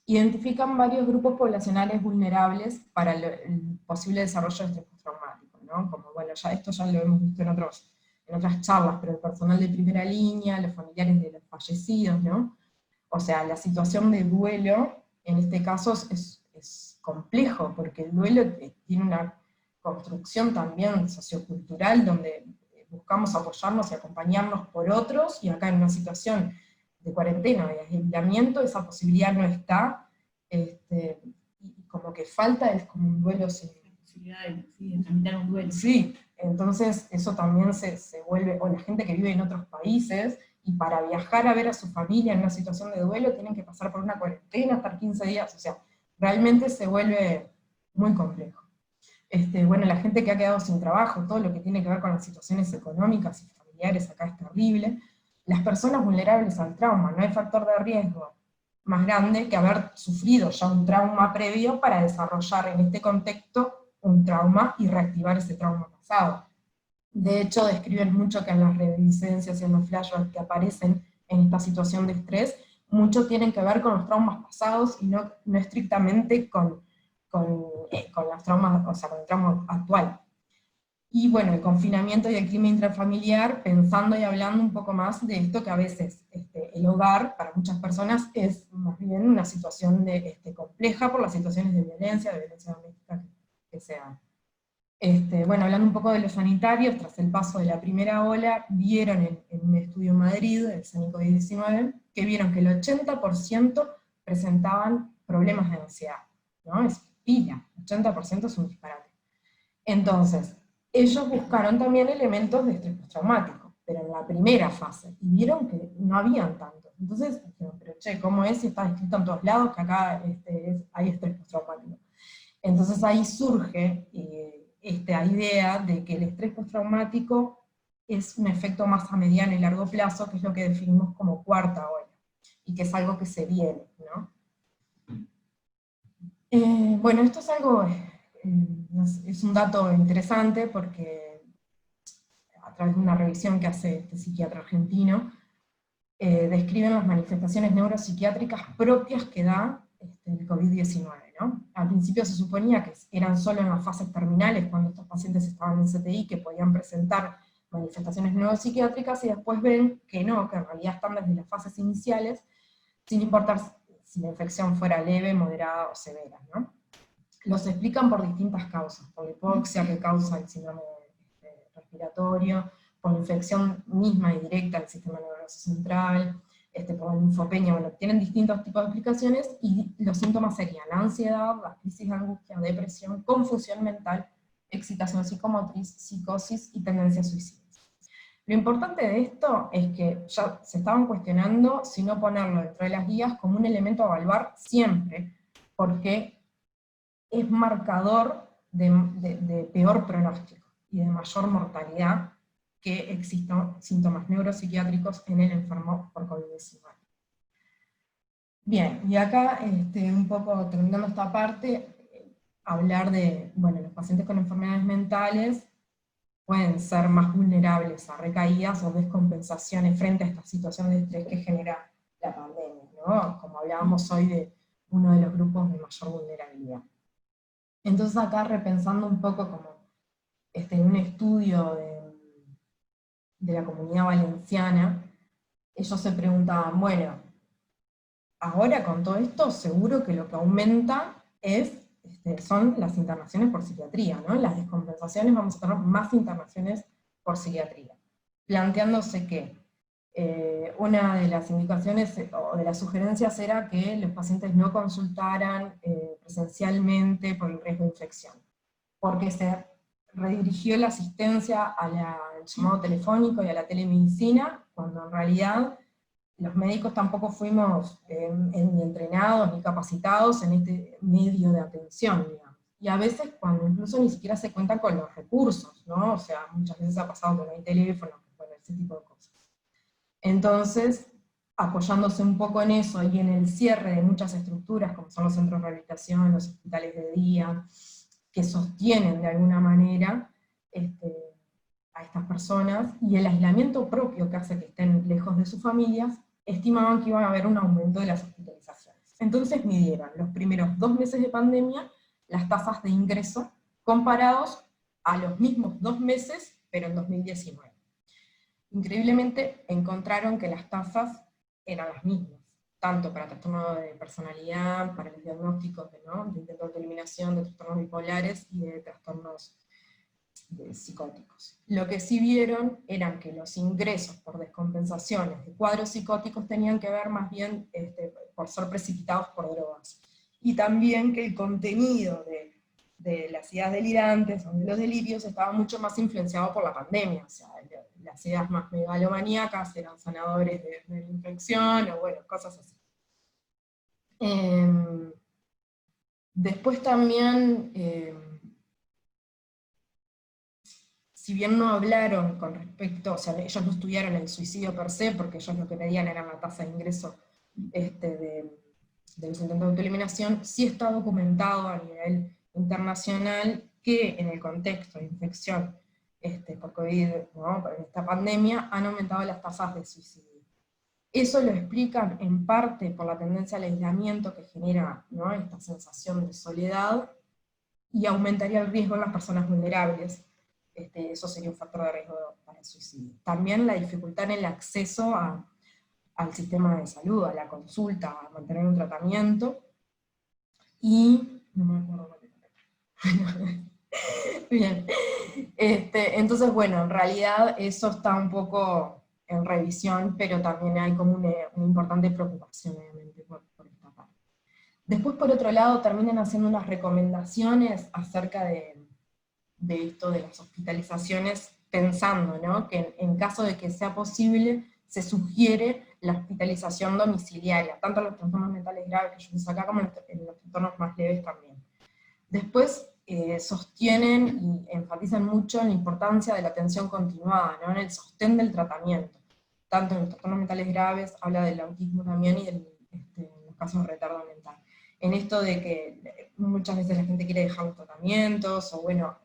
Identifican varios grupos poblacionales vulnerables para el posible desarrollo de estrés postraumático, ¿no? Como, bueno, esto ya lo hemos visto en otras charlas, pero el personal de primera línea, los familiares de los fallecidos, ¿no? O sea, la situación de duelo, en este caso, es complejo, porque el duelo tiene una construcción también sociocultural, donde buscamos apoyarnos y acompañarnos por otros, y acá en una situación de cuarentena, de aislamiento, esa posibilidad no está, y como que falta, es como un duelo sin posibilidad de tramitar un duelo. Sí, entonces eso también se vuelve, o la gente que vive en otros países, y para viajar a ver a su familia en una situación de duelo tienen que pasar por una cuarentena, estar 15 días, o sea, realmente se vuelve muy complejo. Bueno, la gente que ha quedado sin trabajo, todo lo que tiene que ver con las situaciones económicas y familiares acá es terrible. Las personas vulnerables al trauma, no hay factor de riesgo más grande que haber sufrido ya un trauma previo para desarrollar en este contexto un trauma y reactivar ese trauma pasado. De hecho, describen mucho que en las reminiscencias y en los flashbacks que aparecen en esta situación de estrés, mucho tienen que ver con los traumas pasados y no estrictamente con los traumas, o sea, con el trauma actual. Y bueno, el confinamiento y el clima intrafamiliar, pensando y hablando un poco más de esto que a veces el hogar, para muchas personas, es más bien una situación compleja por las situaciones de violencia doméstica que se dan. Bueno, hablando un poco de los sanitarios, tras el paso de la primera ola, vieron en un estudio en Madrid, el SANI-COVID-19, que vieron que el 80% presentaban problemas de ansiedad, ¿no? Es pila, 80% es un disparate. Entonces, ellos buscaron también elementos de estrés postraumático, pero en la primera fase, y vieron que no habían tantos. Entonces dijeron, pero che, ¿cómo es si está descrito en todos lados que acá hay estrés postraumático? Entonces ahí surge esta idea de que el estrés postraumático es un efecto más a mediano y largo plazo, que es lo que definimos como cuarta ola, y que es algo que se viene, ¿no? Bueno, esto es algo, es un dato interesante porque a través de una revisión que hace este psiquiatra argentino, describen las manifestaciones neuropsiquiátricas propias que da el COVID-19, ¿no? Al principio se suponía que eran solo en las fases terminales, cuando estos pacientes estaban en CTI, que podían presentar manifestaciones neuropsiquiátricas, y después ven que no, que en realidad están desde las fases iniciales, sin importar si la infección fuera leve, moderada o severa, ¿no? Los explican por distintas causas, por la hipoxia que causa el síndrome respiratorio, por la infección misma y directa del sistema nervioso central, por la linfopenia, bueno, tienen distintos tipos de explicaciones, y los síntomas serían la ansiedad, la crisis de angustia, depresión, confusión mental, excitación psicomotriz, psicosis y tendencias suicidas. Lo importante de esto es que ya se estaban cuestionando si no ponerlo dentro de las guías como un elemento a evaluar siempre, porque es marcador de peor pronóstico y de mayor mortalidad que existan síntomas neuropsiquiátricos en el enfermo por COVID-19. Bien, y acá un poco terminando esta parte, hablar de, bueno, los pacientes con enfermedades mentales pueden ser más vulnerables a recaídas o descompensaciones frente a esta situación de estrés que genera la pandemia, ¿no? Como hablábamos hoy de uno de los grupos de mayor vulnerabilidad. Entonces acá, repensando un poco como en un estudio de la Comunidad Valenciana, ellos se preguntaban, bueno, ahora con todo esto seguro que lo que aumenta son las internaciones por psiquiatría, ¿no? Las descompensaciones, vamos a tener más internaciones por psiquiatría. Planteándose que una de las indicaciones o de las sugerencias era que los pacientes no consultaran presencialmente por el riesgo de infección, porque se redirigió la asistencia al llamado telefónico y a la telemedicina, cuando en realidad los médicos tampoco fuimos ni entrenados ni capacitados en este medio de atención, digamos. Y a veces cuando incluso ni siquiera se cuenta con los recursos, ¿no? O sea, muchas veces ha pasado que no hay teléfono, bueno, ese tipo de cosas. Entonces, apoyándose un poco en eso y en el cierre de muchas estructuras, como son los centros de rehabilitación, los hospitales de día, que sostienen de alguna manera a estas personas, y el aislamiento propio que hace que estén lejos de sus familias, estimaban que iba a haber un aumento de las hospitalizaciones. Entonces midieron los primeros 2 meses de pandemia las tasas de ingreso comparados a los mismos 2 meses, pero en 2019. Increíblemente encontraron que las tasas eran las mismas, tanto para trastorno de personalidad, para los diagnósticos de intento de autoeliminación, de trastornos bipolares y de trastornos psicóticos. Lo que sí vieron eran que los ingresos por descompensaciones de cuadros psicóticos tenían que ver más bien por ser precipitados por drogas. Y también que el contenido de las ideas delirantes o de los delirios estaba mucho más influenciado por la pandemia. O sea, las ideas más megalomaníacas eran sanadores de la infección, o bueno, cosas así. Después también, si bien no hablaron con respecto, o sea, ellos no estudiaron el suicidio per se, porque ellos lo que medían era la tasa de ingreso de los intentos de autoeliminación, sí está documentado a nivel internacional que en el contexto de infección por COVID, ¿no? Por esta pandemia, han aumentado las tasas de suicidio. Eso lo explican en parte por la tendencia al aislamiento que genera, ¿no?, esta sensación de soledad, y aumentaría el riesgo en las personas vulnerables. Eso sería un factor de riesgo para el suicidio. También la dificultad en el acceso al sistema de salud, a la consulta, a mantener un tratamiento, y no me acuerdo cuál era. Bien. Entonces, bueno, en realidad eso está un poco en revisión, pero también hay como una importante preocupación, obviamente, por esta parte. Después, por otro lado, terminan haciendo unas recomendaciones acerca de esto de las hospitalizaciones, pensando, ¿no?, que en caso de que sea posible, se sugiere la hospitalización domiciliaria, tanto en los trastornos mentales graves que yo puse acá, como en los trastornos más leves también. Después sostienen y enfatizan mucho en la importancia de la atención continuada, ¿no?, en el sostén del tratamiento, tanto en los trastornos mentales graves, habla del autismo también, y en los casos de retardo mental. En esto de que muchas veces la gente quiere dejar los tratamientos, o bueno,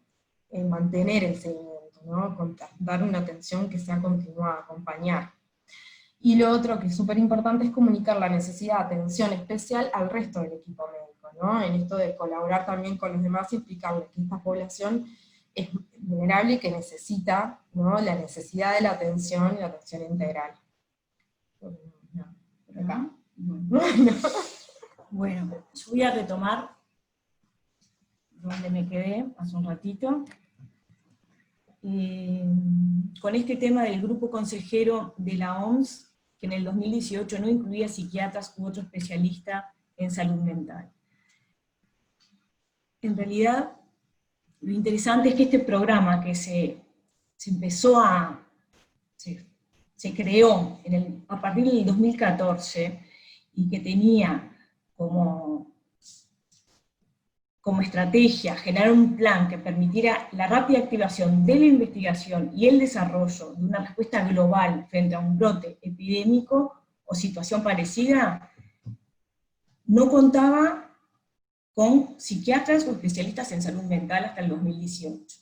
mantener el seguimiento, ¿no?, dar una atención que sea continuada, acompañar. Y lo otro que es súper importante es comunicar la necesidad de atención especial al resto del equipo médico, ¿no?, en esto de colaborar también con los demás y explicarles que esta población es vulnerable y que necesita, ¿no?, la necesidad de la atención y la atención integral. ¿Por acá? Bueno, yo voy a retomar donde me quedé hace un ratito, con este tema del grupo consejero de la OMS, que en el 2018 no incluía psiquiatras u otro especialista en salud mental. En realidad, lo interesante es que este programa que se creó a partir del 2014, y que tenía como estrategia generar un plan que permitiera la rápida activación de la investigación y el desarrollo de una respuesta global frente a un brote epidémico o situación parecida, no contaba con psiquiatras o especialistas en salud mental hasta el 2018,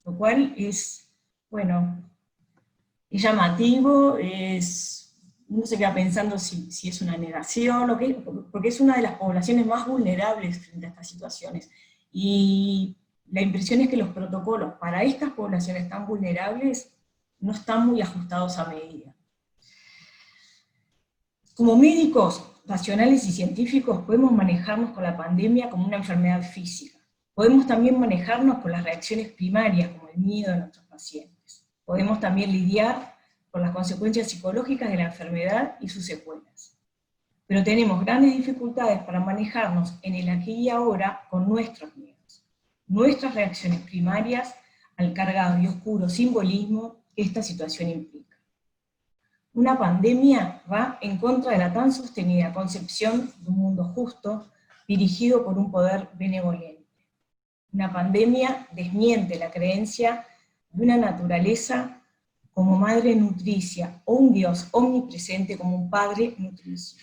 lo cual es, bueno, es llamativo, uno se queda pensando si es una negación, porque es una de las poblaciones más vulnerables frente a estas situaciones. Y la impresión es que los protocolos para estas poblaciones tan vulnerables no están muy ajustados a medida. Como médicos racionales y científicos podemos manejarnos con la pandemia como una enfermedad física. Podemos también manejarnos con las reacciones primarias, como el miedo de nuestros pacientes. Podemos también lidiar con las consecuencias psicológicas de la enfermedad y sus secuelas. Pero tenemos grandes dificultades para manejarnos en el aquí y ahora con nuestros miedos, nuestras reacciones primarias al cargado y oscuro simbolismo que esta situación implica. Una pandemia va en contra de la tan sostenida concepción de un mundo justo, dirigido por un poder benevolente. Una pandemia desmiente la creencia de una naturaleza como madre nutricia, o un Dios omnipresente como un padre nutricio.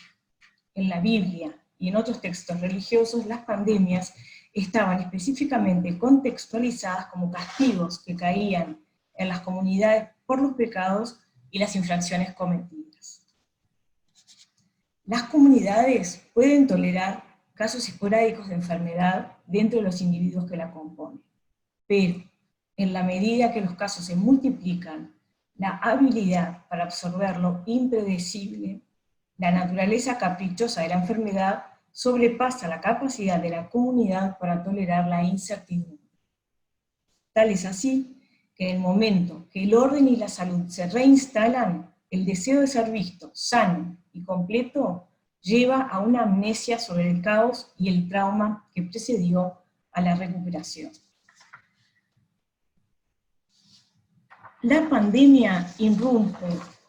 En la Biblia y en otros textos religiosos, las pandemias estaban específicamente contextualizadas como castigos que caían en las comunidades por los pecados y las infracciones cometidas. Las comunidades pueden tolerar casos esporádicos de enfermedad dentro de los individuos que la componen, pero en la medida que los casos se multiplican, la habilidad para absorber lo impredecible, la naturaleza caprichosa de la enfermedad, sobrepasa la capacidad de la comunidad para tolerar la incertidumbre. Tal es así que en el momento que el orden y la salud se reinstalan, el deseo de ser visto, sano y completo, lleva a una amnesia sobre el caos y el trauma que precedió a la recuperación. La pandemia irrumpe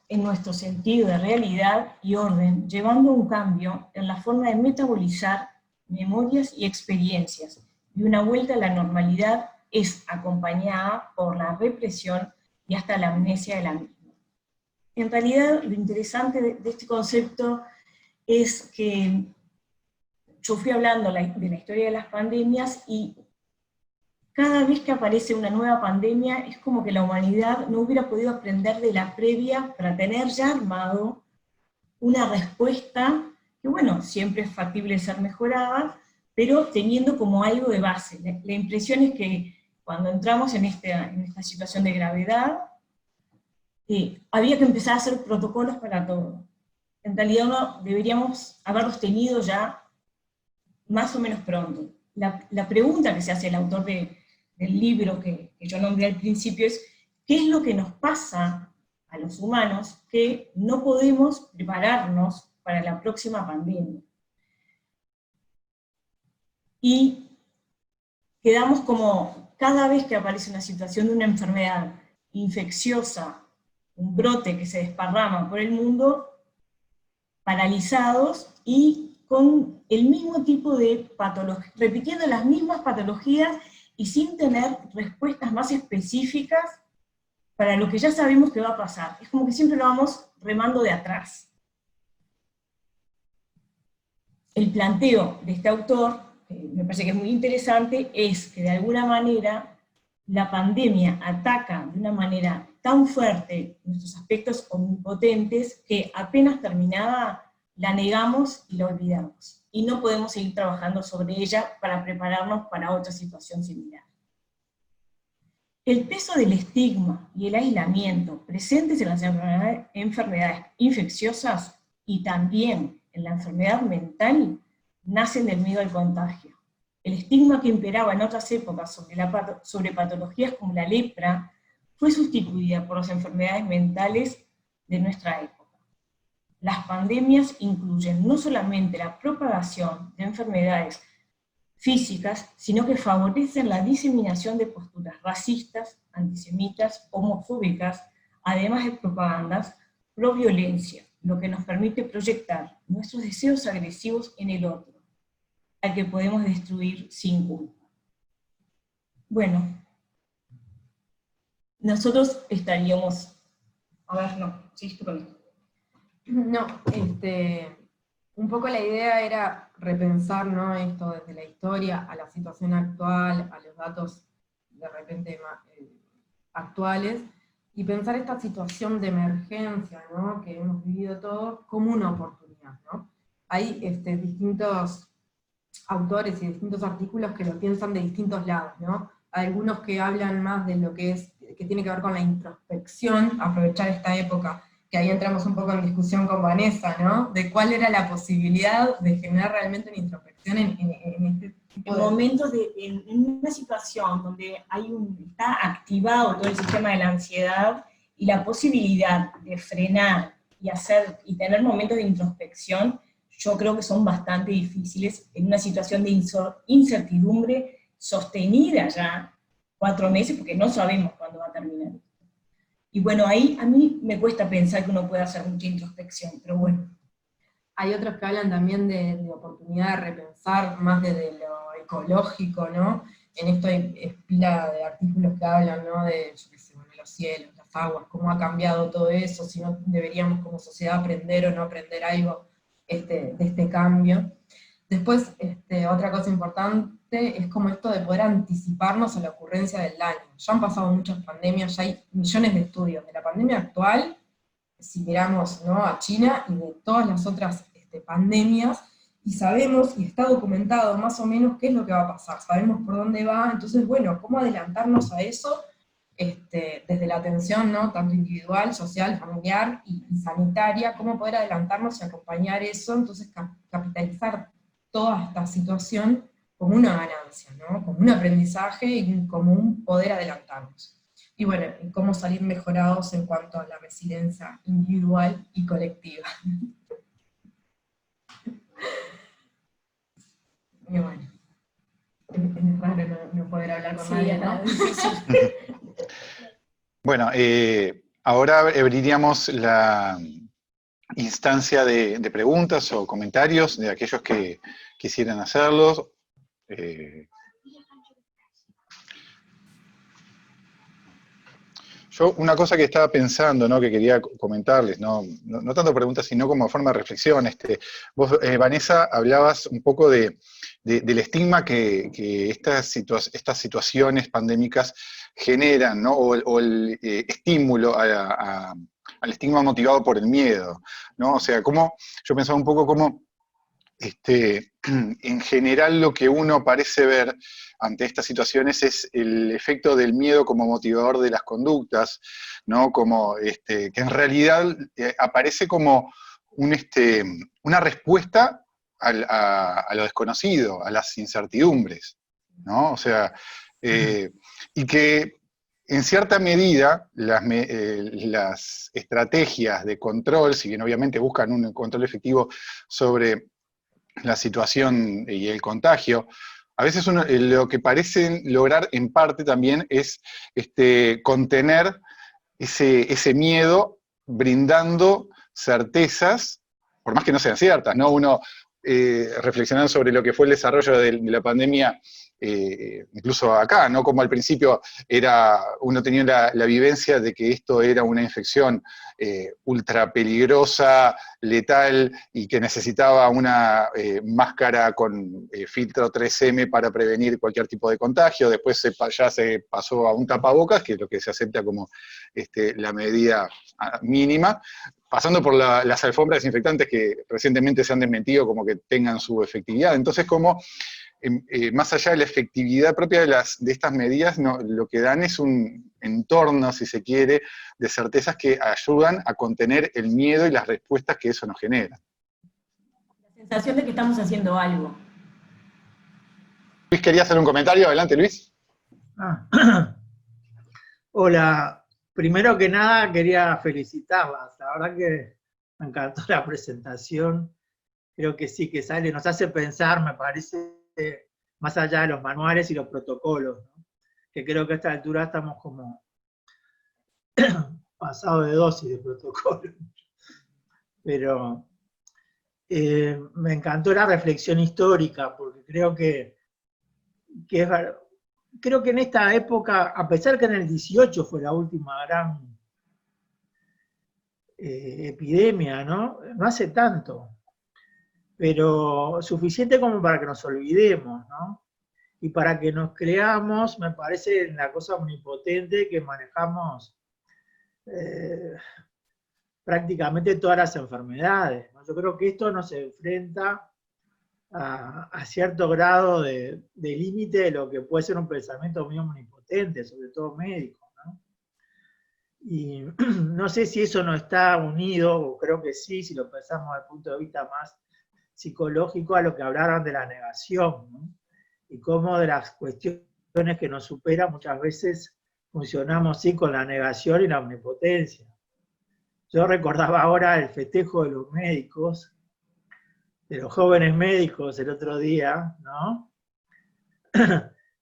en nuestro sentido de realidad y orden, llevando a un cambio en la forma de metabolizar memorias y experiencias, y una vuelta a la normalidad es acompañada por la represión y hasta la amnesia de la misma. En realidad, lo interesante de este concepto es que yo fui hablando de la historia de las pandemias, y cada vez que aparece una nueva pandemia es como que la humanidad no hubiera podido aprender de la previa para tener ya armado una respuesta que, bueno, siempre es factible ser mejorada, pero teniendo como algo de base. La impresión es que cuando entramos en esta situación de gravedad, había que empezar a hacer protocolos para todo. En realidad deberíamos haberlos tenido ya más o menos pronto. La pregunta que se hace el autor del libro que yo nombré al principio es, ¿qué es lo que nos pasa a los humanos que no podemos prepararnos para la próxima pandemia? Y quedamos como, cada vez que aparece una situación de una enfermedad infecciosa, un brote que se desparrama por el mundo, paralizados y con el mismo tipo de patologías, repitiendo las mismas patologías y sin tener respuestas más específicas para lo que ya sabemos que va a pasar. Es como que siempre lo vamos remando de atrás. El planteo de este autor, que me parece que es muy interesante, es que de alguna manera la pandemia ataca de una manera tan fuerte nuestros aspectos omnipotentes que apenas terminada la negamos y la olvidamos. Y no podemos seguir trabajando sobre ella para prepararnos para otra situación similar. El peso del estigma y el aislamiento presentes en las enfermedades infecciosas y también en la enfermedad mental nacen del miedo al contagio. El estigma que imperaba en otras épocas sobre patologías como la lepra fue sustituida por las enfermedades mentales de nuestra época. Las pandemias incluyen no solamente la propagación de enfermedades físicas, sino que favorecen la diseminación de posturas racistas, antisemitas, homofóbicas, además de propagandas pro-violencia, lo que nos permite proyectar nuestros deseos agresivos en el otro, al que podemos destruir sin culpa. Bueno, nosotros estaríamos... A ver, no, sí, estoy con esto. No, un poco la idea era repensar, ¿no?, esto desde la historia a la situación actual, a los datos de repente actuales, y pensar esta situación de emergencia, ¿no?, que hemos vivido todos como una oportunidad, ¿no? Hay distintos autores y distintos artículos que lo piensan de distintos lados, ¿no? Hay algunos que hablan más de lo que tiene que ver con la introspección, aprovechar esta época, que ahí entramos un poco en discusión con Vanessa, ¿no?, de cuál era la posibilidad de generar realmente una introspección en este tipo de momentos en una situación donde está activado todo el sistema de la ansiedad, y la posibilidad de frenar y tener momentos de introspección, yo creo que son bastante difíciles en una situación de incertidumbre sostenida ya 4 meses, porque no sabemos cuándo va a terminar. Y bueno, ahí a mí me cuesta pensar que uno pueda hacer mucha introspección, pero bueno. Hay otros que hablan también de oportunidad de repensar más desde lo ecológico, ¿no? En esto hay pila de artículos que hablan, ¿no?, de, yo qué sé, bueno, los cielos, las aguas, cómo ha cambiado todo eso, si no deberíamos como sociedad aprender o no aprender algo de este cambio. Después, otra cosa importante es como esto de poder anticiparnos a la ocurrencia del daño. Ya han pasado muchas pandemias, ya hay millones de estudios de la pandemia actual, si miramos, ¿no?, a China, y de todas las otras pandemias, y sabemos, y está documentado más o menos qué es lo que va a pasar, sabemos por dónde va. Entonces, bueno, ¿cómo adelantarnos a eso? Desde la atención, ¿no?, tanto individual, social, familiar y sanitaria, cómo poder adelantarnos y acompañar eso, entonces capitalizar toda esta situación como una ganancia, ¿no?, como un aprendizaje y como un poder adelantarnos. Y bueno, cómo salir mejorados en cuanto a la resiliencia individual y colectiva. Y bueno, es raro no poder hablar con nadie, ¿no? Bueno, ahora abriríamos la instancia de preguntas o comentarios de aquellos que quisieran hacerlos. Yo una cosa que estaba pensando, ¿no?, que quería comentarles, no tanto preguntas, sino como forma de reflexión. Vos, Vanessa, hablabas un poco del estigma que estas situaciones pandémicas generan, ¿no?, o el estímulo a al estigma motivado por el miedo, ¿no? O sea, yo pensaba un poco cómo en general lo que uno parece ver ante estas situaciones es el efecto del miedo como motivador de las conductas, ¿no? Como que en realidad aparece como una respuesta a lo desconocido, a las incertidumbres, ¿no? O sea, y que en cierta medida las estrategias de control, si bien obviamente buscan un control efectivo sobre la situación y el contagio, a veces lo que parecen lograr en parte también es contener ese miedo brindando certezas, por más que no sean ciertas, ¿no? Uno reflexionando sobre lo que fue el desarrollo de la pandemia, incluso acá, ¿no? Como al principio uno tenía la vivencia de que esto era una infección ultra peligrosa, letal, y que necesitaba una máscara con filtro 3M para prevenir cualquier tipo de contagio. Después ya se pasó a un tapabocas, que es lo que se acepta como la medida mínima, pasando por las alfombras desinfectantes que recientemente se han desmentido como que tengan su efectividad. Entonces, como más allá de la efectividad propia de estas medidas, lo que dan es un entorno, si se quiere, de certezas que ayudan a contener el miedo y las respuestas que eso nos genera. La sensación de que estamos haciendo algo. Luis, ¿quería hacer un comentario? Adelante, Luis. Hola, primero que nada quería felicitarlas, la verdad que me encantó la presentación, creo que sí que nos hace pensar, me parece, más allá de los manuales y los protocolos, ¿no? Que creo que a esta altura estamos como pasados de dosis de protocolo. Pero me encantó la reflexión histórica, porque creo que es verdad. Creo que en esta época, a pesar que en el 18 fue la última gran epidemia, ¿no? No hace tanto, pero suficiente como para que nos olvidemos, ¿no? Y para que nos creamos, me parece la cosa omnipotente que manejamos prácticamente todas las enfermedades, ¿no? Yo creo que esto nos enfrenta a cierto grado de límite de lo que puede ser un pensamiento muy omnipotente, sobre todo médico, ¿no? Y no sé si eso no está unido, o creo que sí, si lo pensamos desde el punto de vista más psicológico, a lo que hablaron de la negación, ¿no? Y cómo de las cuestiones que nos superan muchas veces funcionamos sí con la negación y la omnipotencia. Yo recordaba ahora el festejo de los médicos, de los jóvenes médicos el otro día, ¿no?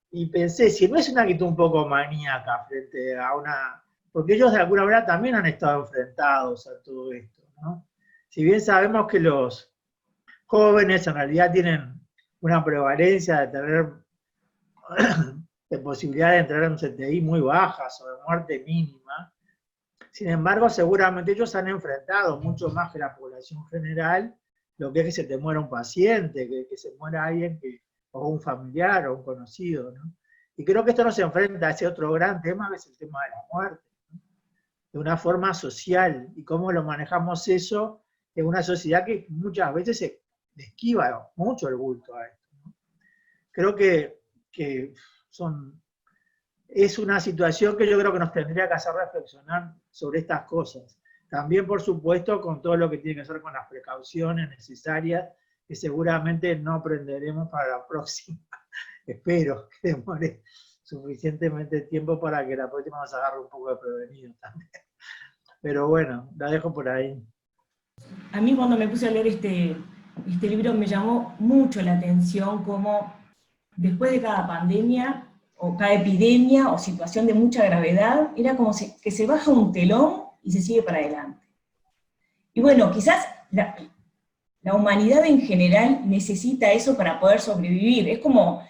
Y pensé, si no es una actitud un poco maníaca frente a una... Porque ellos de alguna manera también han estado enfrentados a todo esto, ¿no? Si bien sabemos que los jóvenes en realidad tienen una prevalencia de tener de posibilidad de entrar en un CTI muy bajas o de muerte mínima, sin embargo seguramente ellos han enfrentado mucho más que la población general lo que es que se te muera un paciente, que se muera alguien o un familiar o un conocido, ¿no? Y creo que esto nos enfrenta a ese otro gran tema, que es el tema de la muerte, ¿no? De una forma social, y cómo lo manejamos eso en una sociedad que muchas veces se esquiva mucho el bulto a esto, ¿no? Creo que es una situación que yo creo que nos tendría que hacer reflexionar sobre estas cosas. También, por supuesto, con todo lo que tiene que ver con las precauciones necesarias, que seguramente no aprenderemos para la próxima. Espero que demore suficientemente tiempo para que la próxima nos agarre un poco de prevenido también. Pero bueno, la dejo por ahí. A mí cuando me puse a leer este libro me llamó mucho la atención cómo después de cada pandemia, o cada epidemia, o situación de mucha gravedad, era como que se baja un telón y se sigue para adelante. Y bueno, quizás la humanidad en general necesita eso para poder sobrevivir. Es como,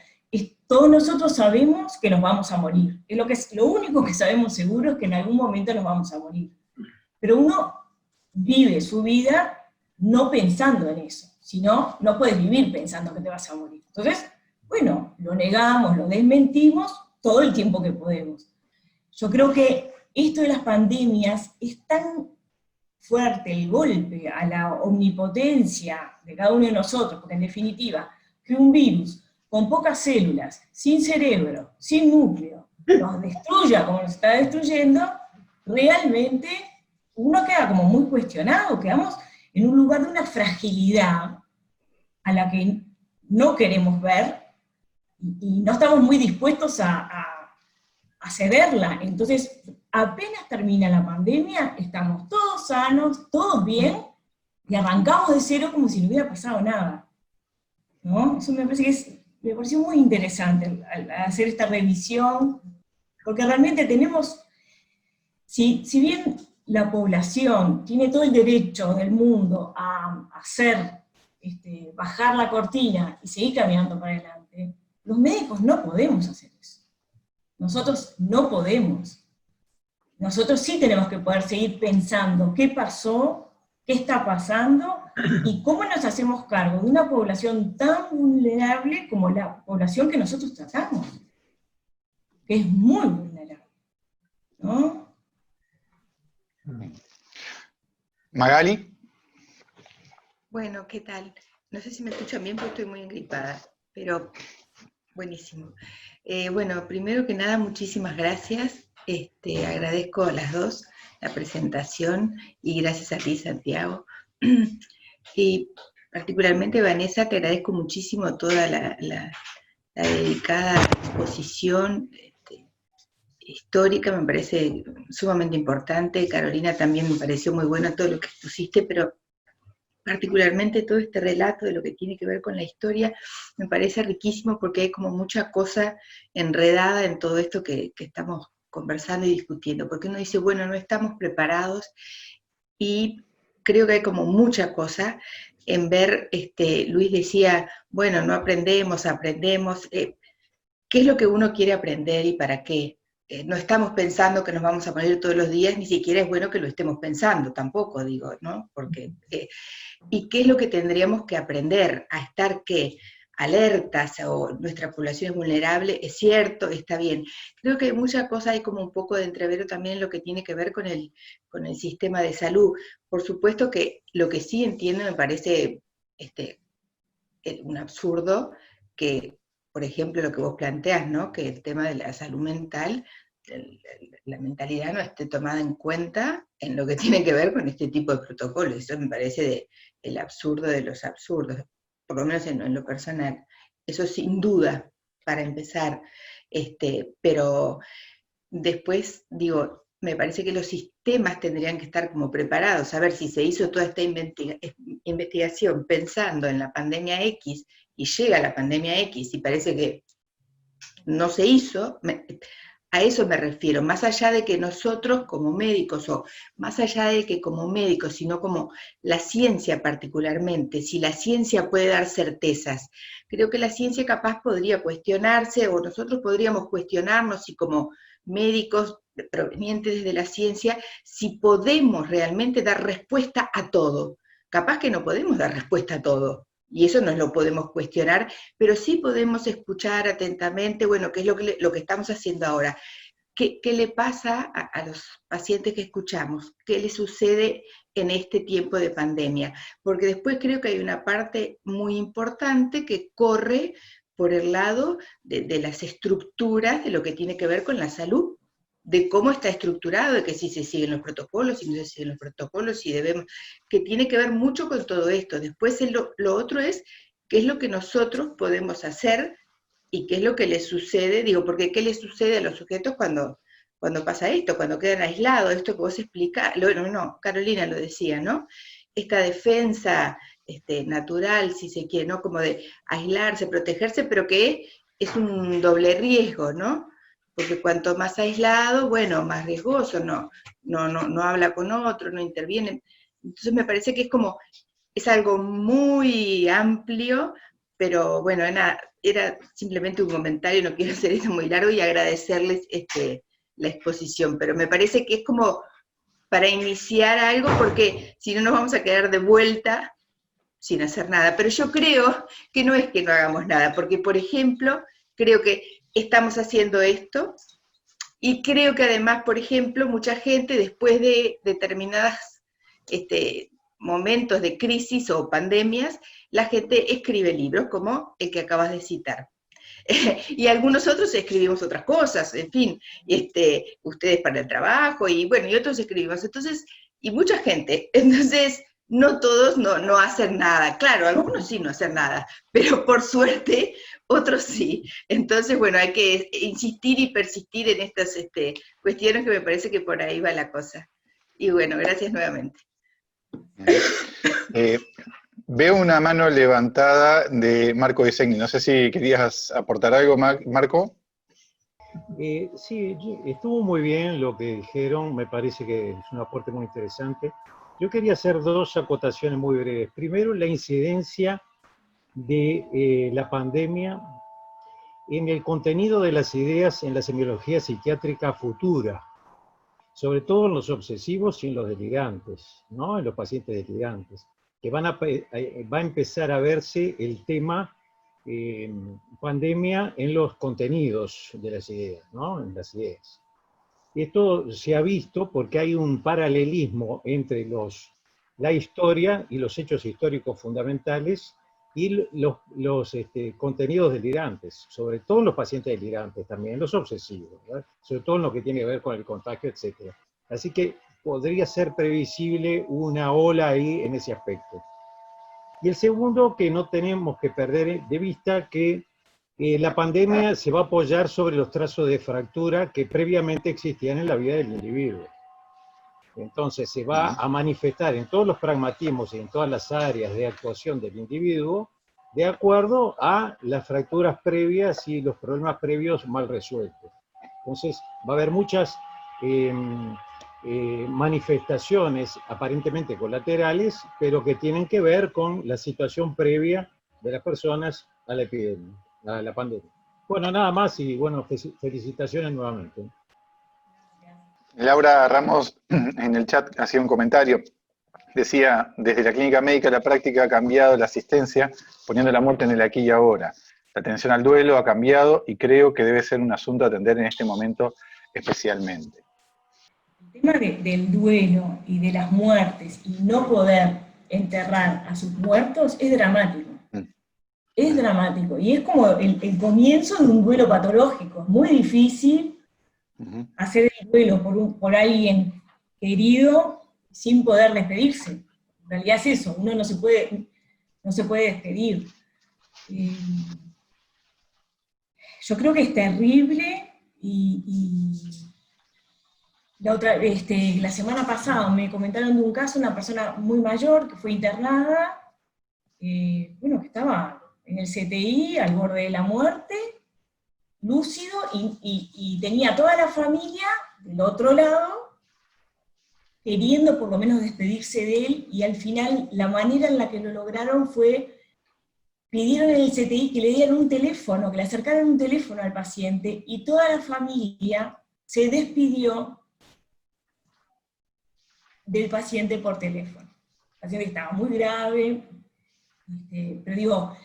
todos nosotros sabemos que nos vamos a morir. Lo único que sabemos seguro es que en algún momento nos vamos a morir. Pero uno vive su vida no pensando en eso, sino no puedes vivir pensando que te vas a morir. Entonces, bueno, lo negamos, lo desmentimos todo el tiempo que podemos. Yo creo que esto de las pandemias es tan fuerte el golpe a la omnipotencia de cada uno de nosotros, porque en definitiva, que un virus con pocas células, sin cerebro, sin núcleo, nos destruya como nos está destruyendo, realmente uno queda como muy cuestionado, quedamos en un lugar de una fragilidad a la que no queremos ver, y no estamos muy dispuestos a cederla. Entonces, apenas termina la pandemia, estamos todos sanos, todos bien, y arrancamos de cero como si no hubiera pasado nada, ¿no? Eso me parece me pareció muy interesante al hacer esta revisión, porque realmente tenemos, si bien la población tiene todo el derecho del mundo a hacer, bajar la cortina y seguir caminando para adelante, los médicos no podemos hacer eso. Nosotros no podemos. Nosotros sí tenemos que poder seguir pensando qué pasó, qué está pasando, y cómo nos hacemos cargo de una población tan vulnerable como la población que nosotros tratamos, que es muy vulnerable, ¿no? Magali. Bueno, ¿qué tal? No sé si me escuchan bien porque estoy muy engripada, pero buenísimo. Bueno, primero que nada, muchísimas gracias. Agradezco a las dos la presentación y gracias a ti, Santiago. Y particularmente, Vanessa, te agradezco muchísimo toda la dedicada exposición histórica, me parece sumamente importante. Carolina, también me pareció muy bueno todo lo que pusiste, pero particularmente todo este relato de lo que tiene que ver con la historia me parece riquísimo, porque hay como mucha cosa enredada en todo esto que estamos conversando y discutiendo, porque uno dice, bueno, no estamos preparados, y creo que hay como mucha cosa en ver, Luis decía, bueno, no aprendemos, ¿qué es lo que uno quiere aprender y para qué? No estamos pensando que nos vamos a poner todos los días, ni siquiera es bueno que lo estemos pensando, tampoco digo, ¿no? Porque, ¿y qué es lo que tendríamos que aprender? A estar, ¿qué? Alertas, o nuestra población es vulnerable, es cierto, está bien. Creo que hay muchas cosas, hay como un poco de entrevero también en lo que tiene que ver con el sistema de salud. Por supuesto que lo que sí entiendo me parece un absurdo que, por ejemplo, lo que vos planteás, ¿no? Que el tema de la salud mental, la mentalidad no esté tomada en cuenta en lo que tiene que ver con este tipo de protocolos. Eso me parece el absurdo de los absurdos, por lo menos en lo personal. Eso sin duda, para empezar. Pero después, digo, me parece que los sistemas tendrían que estar como preparados. A ver, si se hizo toda esta investigación pensando en la pandemia X, y llega la pandemia X y parece que no se hizo, a eso me refiero, más allá de que nosotros como médicos, o más allá de que como médicos, sino como la ciencia particularmente, si la ciencia puede dar certezas, creo que la ciencia capaz podría cuestionarse, o nosotros podríamos cuestionarnos, si como médicos provenientes de la ciencia, si podemos realmente dar respuesta a todo. Capaz que no podemos dar respuesta a todo, y eso nos lo podemos cuestionar, pero sí podemos escuchar atentamente, bueno, qué es lo que estamos haciendo ahora. ¿Qué le pasa a los pacientes que escuchamos? ¿Qué les sucede en este tiempo de pandemia? Porque después creo que hay una parte muy importante que corre por el lado de las estructuras de lo que tiene que ver con la salud, de cómo está estructurado, de que si se siguen los protocolos, si no se siguen los protocolos, si debemos, que tiene que ver mucho con todo esto. Después lo otro es qué es lo que nosotros podemos hacer y qué es lo que les sucede, digo, porque qué les sucede a los sujetos cuando pasa esto, cuando quedan aislados, esto que vos explicás, no, Carolina lo decía, ¿no? Esta defensa natural, si se quiere, ¿no? Como de aislarse, protegerse, pero que es un doble riesgo, ¿no? Porque cuanto más aislado, bueno, más riesgoso, no habla con otro, no interviene. Entonces me parece que es algo muy amplio, pero bueno, era simplemente un comentario, no quiero hacer esto muy largo, y agradecerles la exposición, pero me parece que es como para iniciar algo, porque si no nos vamos a quedar de vuelta sin hacer nada. Pero yo creo que no es que no hagamos nada, porque por ejemplo, creo que estamos haciendo esto, y creo que además, por ejemplo, mucha gente después de determinadas momentos de crisis o pandemias, la gente escribe libros como el que acabas de citar. Y algunos otros escribimos otras cosas, en fin, ustedes para el trabajo, y bueno, y otros escribimos, entonces, y mucha gente, entonces, no todos no hacen nada, claro, algunos sí no hacen nada, pero por suerte, otros sí. Entonces, bueno, hay que insistir y persistir en estas cuestiones que me parece que por ahí va la cosa. Y bueno, gracias nuevamente. Veo una mano levantada de Marco de Segni. No sé si querías aportar algo, Marco. Sí, estuvo muy bien lo que dijeron, me parece que es un aporte muy interesante. Yo quería hacer dos acotaciones muy breves. Primero, la incidencia de la pandemia en el contenido de las ideas en la semiología psiquiátrica futura, sobre todo en los obsesivos y en los delirantes, ¿no? En los pacientes delirantes, que va a empezar a verse el tema pandemia en los contenidos de las ideas, ¿no? En las ideas. Esto se ha visto porque hay un paralelismo entre la historia y los hechos históricos fundamentales y los contenidos delirantes, sobre todo en los pacientes delirantes, también los obsesivos, ¿verdad? Sobre todo en lo que tiene que ver con el contagio, etc. Así que podría ser previsible una ola ahí en ese aspecto. Y el segundo, que no tenemos que perder de vista, que la pandemia se va a apoyar sobre los trazos de fractura que previamente existían en la vida del individuo. Entonces se va a manifestar en todos los pragmatismos y en todas las áreas de actuación del individuo de acuerdo a las fracturas previas y los problemas previos mal resueltos. Entonces va a haber muchas manifestaciones aparentemente colaterales, pero que tienen que ver con la situación previa de las personas a la epidemia, a la pandemia. Bueno, nada más y bueno, felicitaciones nuevamente. Laura Ramos en el chat hacía un comentario. Decía, desde la clínica médica la práctica ha cambiado la asistencia, poniendo la muerte en el aquí y ahora. La atención al duelo ha cambiado y creo que debe ser un asunto a atender en este momento especialmente. El tema del duelo y de las muertes y no poder enterrar a sus muertos es dramático. Es dramático y es como el comienzo de un duelo patológico. Es muy difícil hacer el duelo por alguien querido sin poder despedirse. En realidad es eso, uno no se puede despedir. Yo creo que es terrible y la semana pasada me comentaron de un caso, una persona muy mayor que fue internada, que estaba en el CTI al borde de la muerte, lúcido, y tenía toda la familia del otro lado queriendo por lo menos despedirse de él, y al final la manera en la que lo lograron fue, pidieron en el CTI que le dieran un teléfono, que le acercaran un teléfono al paciente, y toda la familia se despidió del paciente por teléfono. El paciente estaba muy grave, pero digo,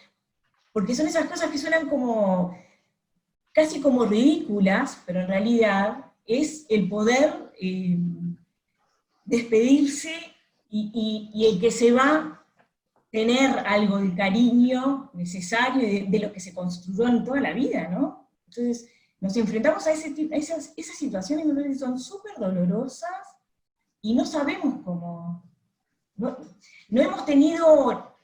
porque son esas cosas que suenan como, casi como ridículas, pero en realidad es el poder despedirse y el que se va tener algo de cariño necesario de lo que se construyó en toda la vida, ¿no? Entonces, nos enfrentamos a esas situaciones que son súper dolorosas y no sabemos cómo. No hemos tenido,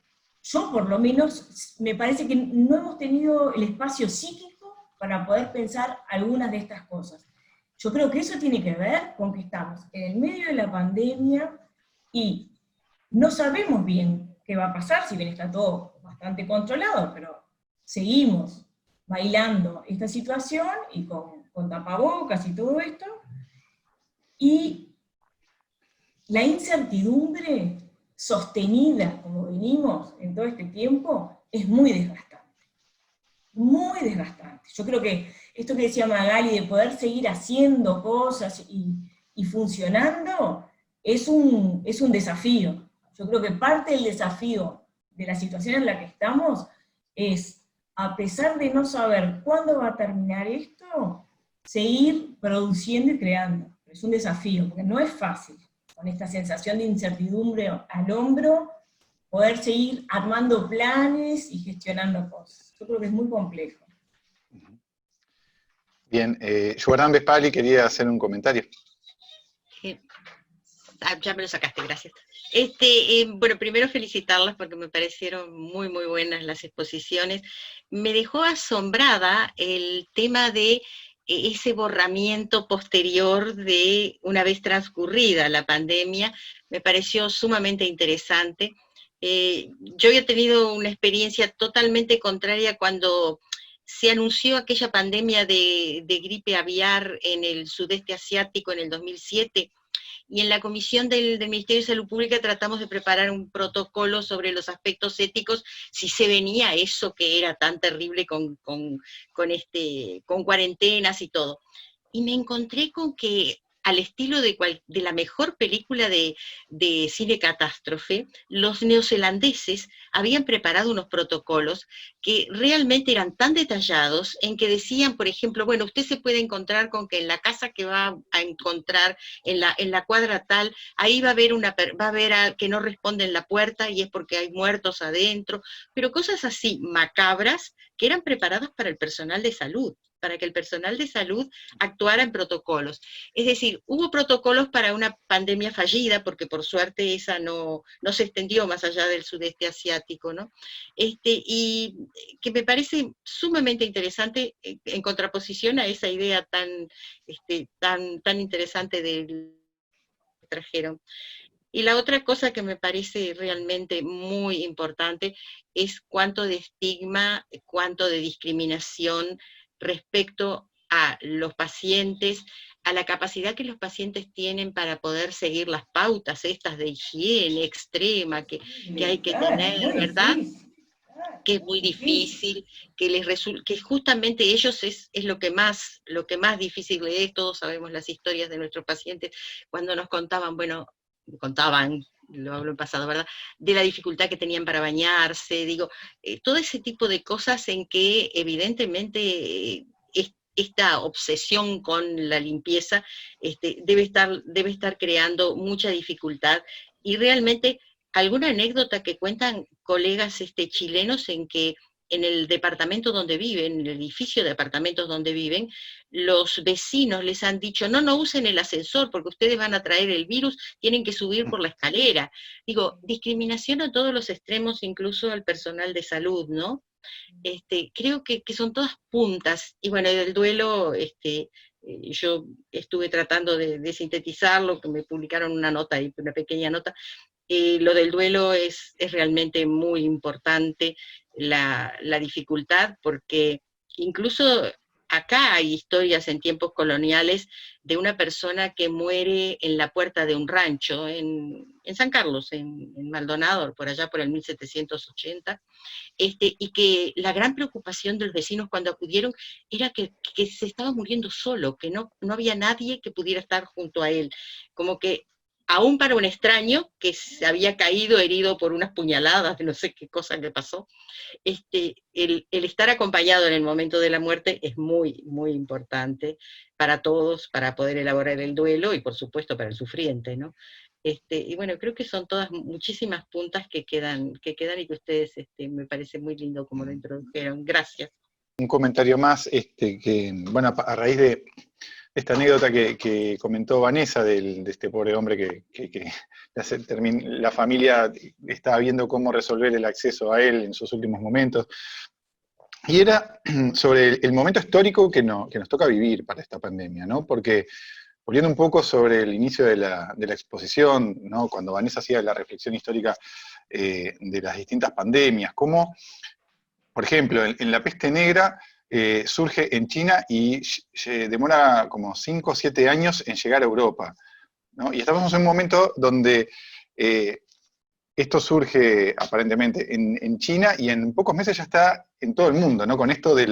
yo por lo menos, me parece que no hemos tenido el espacio psíquico para poder pensar algunas de estas cosas. Yo creo que eso tiene que ver con que estamos en el medio de la pandemia y no sabemos bien qué va a pasar, si bien está todo bastante controlado, pero seguimos bailando esta situación y con tapabocas y todo esto, y la incertidumbre sostenida, como venimos en todo este tiempo, es muy desgastante. Muy desgastante. Yo creo que esto que decía Magali, de poder seguir haciendo cosas y funcionando, es un desafío. Yo creo que parte del desafío de la situación en la que estamos es, a pesar de no saber cuándo va a terminar esto, seguir produciendo y creando. Es un desafío, porque no es fácil. con esta sensación de incertidumbre al hombro, poder seguir armando planes y gestionando cosas. Yo creo que es muy complejo. Bien, Joan Vespali quería hacer un comentario. Ya me lo sacaste, gracias. Bueno, primero felicitarlas porque me parecieron muy, muy buenas las exposiciones. Me dejó asombrada el tema de ese borramiento posterior de una vez transcurrida la pandemia. Me pareció sumamente interesante. Yo había tenido una experiencia totalmente contraria cuando se anunció aquella pandemia de gripe aviar en el sudeste asiático en el 2007, y en la comisión del Ministerio de Salud Pública tratamos de preparar un protocolo sobre los aspectos éticos, si se venía eso que era tan terrible con cuarentenas y todo. Y me encontré con que, al estilo de la mejor película de cine catástrofe, los neozelandeses habían preparado unos protocolos que realmente eran tan detallados, en que decían, por ejemplo, bueno, usted se puede encontrar con que en la casa que va a encontrar, en la cuadra tal, ahí va a haber a que no responde en la puerta y es porque hay muertos adentro, pero cosas así macabras que eran preparadas para el personal de salud, para que el personal de salud actuara en protocolos. Es decir, hubo protocolos para una pandemia fallida, porque por suerte esa no se extendió más allá del sudeste asiático, ¿no? Y que me parece sumamente interesante, en contraposición a esa idea tan interesante del que trajeron. Y la otra cosa que me parece realmente muy importante es cuánto de estigma, cuánto de discriminación respecto a los pacientes, a la capacidad que los pacientes tienen para poder seguir las pautas estas de higiene extrema que hay que tener, ¿verdad? Que es muy difícil, que justamente ellos es lo que más difícil es. Todos sabemos las historias de nuestros pacientes cuando nos contaban, lo hablo en pasado, ¿verdad?, de la dificultad que tenían para bañarse, todo ese tipo de cosas en que evidentemente esta obsesión con la limpieza debe estar creando mucha dificultad, y realmente alguna anécdota que cuentan colegas chilenos en que en el departamento donde viven, en el edificio de departamentos donde viven, los vecinos les han dicho, no usen el ascensor porque ustedes van a traer el virus, tienen que subir por la escalera. Discriminación a todos los extremos, incluso al personal de salud, ¿no? Creo que son todas puntas, y bueno, del duelo, yo estuve tratando de sintetizarlo, que me publicaron una nota, una pequeña nota. Lo del duelo es realmente muy importante, la dificultad, porque incluso acá hay historias en tiempos coloniales de una persona que muere en la puerta de un rancho en San Carlos, en Maldonado, por allá por el 1780, y que la gran preocupación de los vecinos cuando acudieron era que se estaba muriendo solo, que no había nadie que pudiera estar junto a él, como que aún para un extraño que se había caído herido por unas puñaladas, de no sé qué cosa le pasó, el estar acompañado en el momento de la muerte es muy, muy importante para todos, para poder elaborar el duelo y por supuesto para el sufriente, ¿no? Y bueno, creo que son todas muchísimas puntas que quedan y que ustedes me parece muy lindo como lo introdujeron. Gracias. Un comentario más, bueno, a raíz de esta anécdota que comentó Vanessa de este pobre hombre que la familia estaba viendo cómo resolver el acceso a él en sus últimos momentos. Y era sobre el momento histórico que nos toca vivir para esta pandemia, ¿no? Porque, volviendo un poco sobre el inicio de la exposición, ¿no?, cuando Vanessa hacía la reflexión histórica de las distintas pandemias, cómo, por ejemplo, en la peste negra surge en China y demora como 5 o 7 años en llegar a Europa, ¿no? Y estamos en un momento donde esto surge aparentemente en China y en pocos meses ya está en todo el mundo, ¿no? Con esto de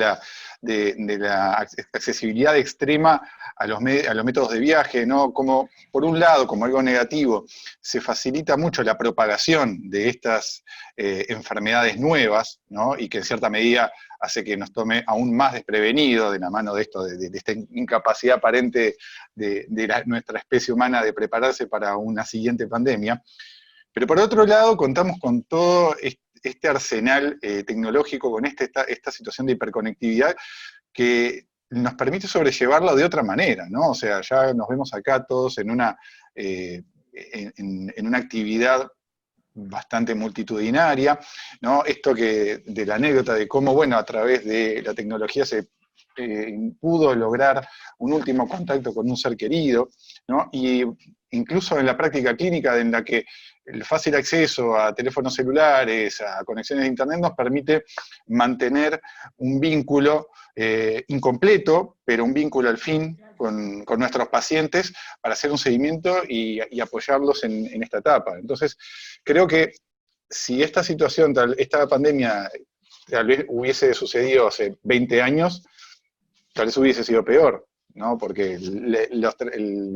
de la accesibilidad extrema a los métodos de viaje, ¿no? Como, por un lado, como algo negativo, se facilita mucho la propagación de estas enfermedades nuevas, ¿no? Y que en cierta medida hace que nos tome aún más desprevenidos de la mano de esto, de esta incapacidad aparente de nuestra especie humana de prepararse para una siguiente pandemia. Pero por otro lado, contamos con todo este arsenal tecnológico, con esta situación de hiperconectividad que nos permite sobrellevarlo de otra manera, ¿no? O sea, ya nos vemos acá todos en una actividad bastante multitudinaria, ¿no? Esto de la anécdota de cómo, bueno, a través de la tecnología se pudo lograr un último contacto con un ser querido, ¿no? Y incluso en la práctica clínica, en la que el fácil acceso a teléfonos celulares, a conexiones de internet, nos permite mantener un vínculo incompleto, pero un vínculo al fin con nuestros pacientes para hacer un seguimiento y apoyarlos en esta etapa. Entonces, creo que si esta situación, esta pandemia, tal vez hubiese sucedido hace 20 años, tal vez hubiese sido peor, ¿no? Porque los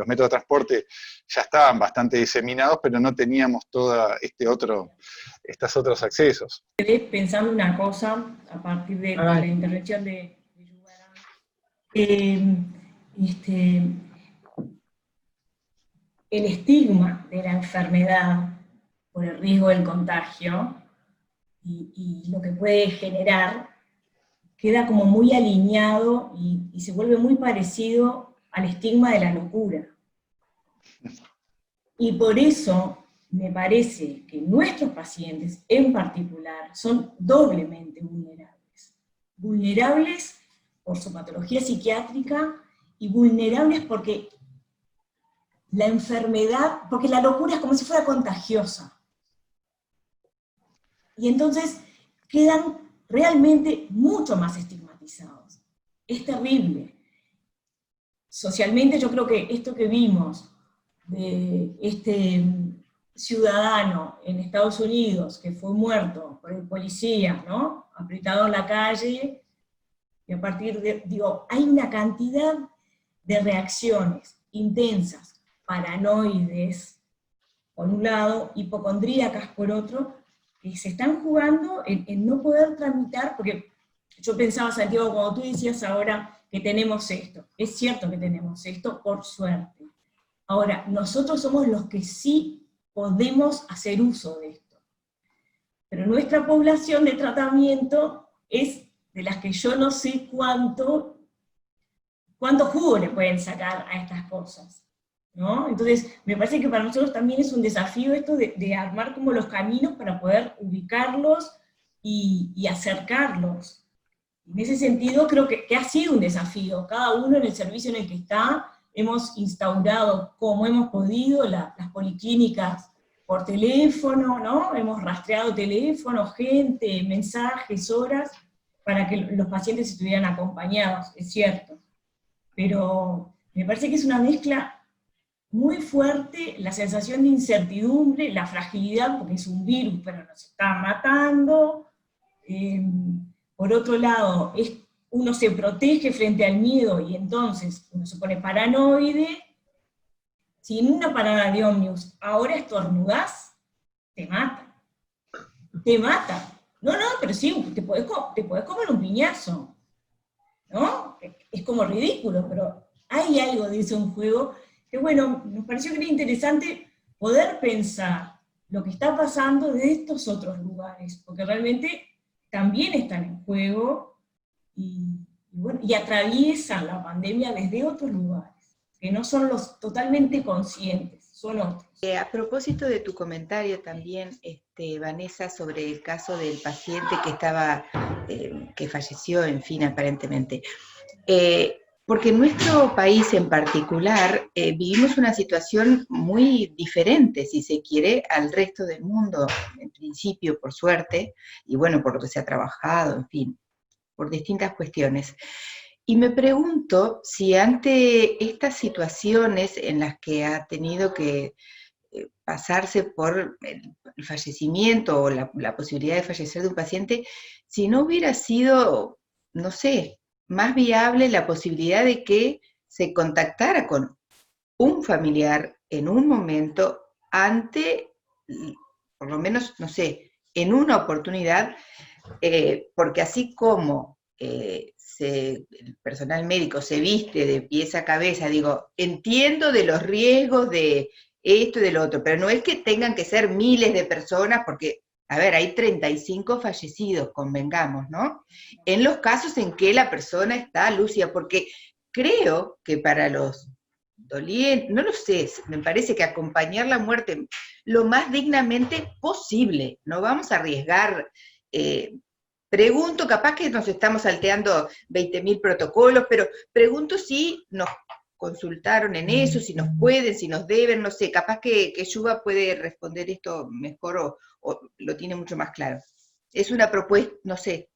métodos de transporte ya estaban bastante diseminados, pero no teníamos todos estos otros accesos. Quedé pensando una cosa, a partir de la intervención de Yubarán. El estigma de la enfermedad por el riesgo del contagio y lo que puede generar queda como muy alineado y se vuelve muy parecido al estigma de la locura. Y por eso me parece que nuestros pacientes en particular son doblemente vulnerables. Vulnerables por su patología psiquiátrica y vulnerables porque la enfermedad, porque la locura es como si fuera contagiosa. Y entonces quedan realmente mucho más estigmatizados. Es terrible. Socialmente yo creo que esto que vimos de este ciudadano en Estados Unidos que fue muerto por el policía, ¿no? Apretado en la calle, y a partir de, hay una cantidad de reacciones intensas, paranoides, por un lado, hipocondríacas por otro, que se están jugando en no poder tramitar, porque yo pensaba, Santiago, cuando tú decías ahora que tenemos esto, es cierto que tenemos esto, por suerte. Ahora, nosotros somos los que sí podemos hacer uso de esto. Pero nuestra población de tratamiento es de las que yo no sé cuánto jugo le pueden sacar a estas cosas, ¿no? Entonces, me parece que para nosotros también es un desafío esto de armar como los caminos para poder ubicarlos y acercarlos. En ese sentido, creo que ha sido un desafío. Cada uno en el servicio en el que está, hemos instaurado como hemos podido las policlínicas por teléfono, ¿no? Hemos rastreado teléfono, gente, mensajes, horas, para que los pacientes estuvieran acompañados, es cierto. Pero me parece que es una mezcla muy fuerte, la sensación de incertidumbre, la fragilidad, porque es un virus, pero nos está matando. Por otro lado, uno se protege frente al miedo, y entonces uno se pone paranoide. Si en una parada de ómnibus ahora estornudás, te mata. Te mata. No, pero sí, te podés comer un piñazo, ¿no? Es como ridículo, pero hay algo de eso en juego que, bueno, nos pareció que era interesante poder pensar lo que está pasando de estos otros lugares, porque realmente también están en juego y atraviesan la pandemia desde otros lugares, que no son los totalmente conscientes, son otros. A propósito de tu comentario también, Vanessa, sobre el caso del paciente que falleció, en fin, aparentemente. Porque en nuestro país en particular vivimos una situación muy diferente, si se quiere, al resto del mundo, en principio, por suerte, y bueno, por lo que se ha trabajado, en fin, por distintas cuestiones. Y me pregunto si ante estas situaciones en las que ha tenido que pasarse por el fallecimiento o la posibilidad de fallecer de un paciente, si no hubiera sido, no sé, más viable la posibilidad de que se contactara con un familiar en un momento ante, por lo menos, no sé, en una oportunidad, porque así como el personal médico se viste de pies a cabeza, digo, entiendo de los riesgos de esto y de lo otro, pero no es que tengan que ser miles de personas, porque, a ver, hay 35 fallecidos, convengamos, ¿no? En los casos en que la persona está lúcida, porque creo que para los dolientes, no lo sé, me parece que acompañar la muerte lo más dignamente posible, no vamos a arriesgar. Pregunto, capaz que nos estamos salteando 20.000 protocolos, pero pregunto si nos consultaron en eso, si nos pueden, si nos deben, no sé, capaz que Yuba puede responder esto mejor o lo tiene mucho más claro. Es una propuesta, no sé.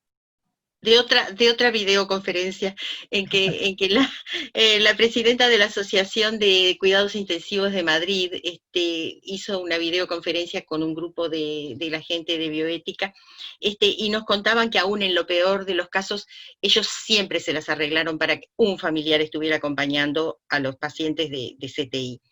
De otra videoconferencia en que la presidenta de la Asociación de Cuidados Intensivos de Madrid hizo una videoconferencia con un grupo de la gente de bioética, y nos contaban que aún en lo peor de los casos, ellos siempre se las arreglaron para que un familiar estuviera acompañando a los pacientes de CTI.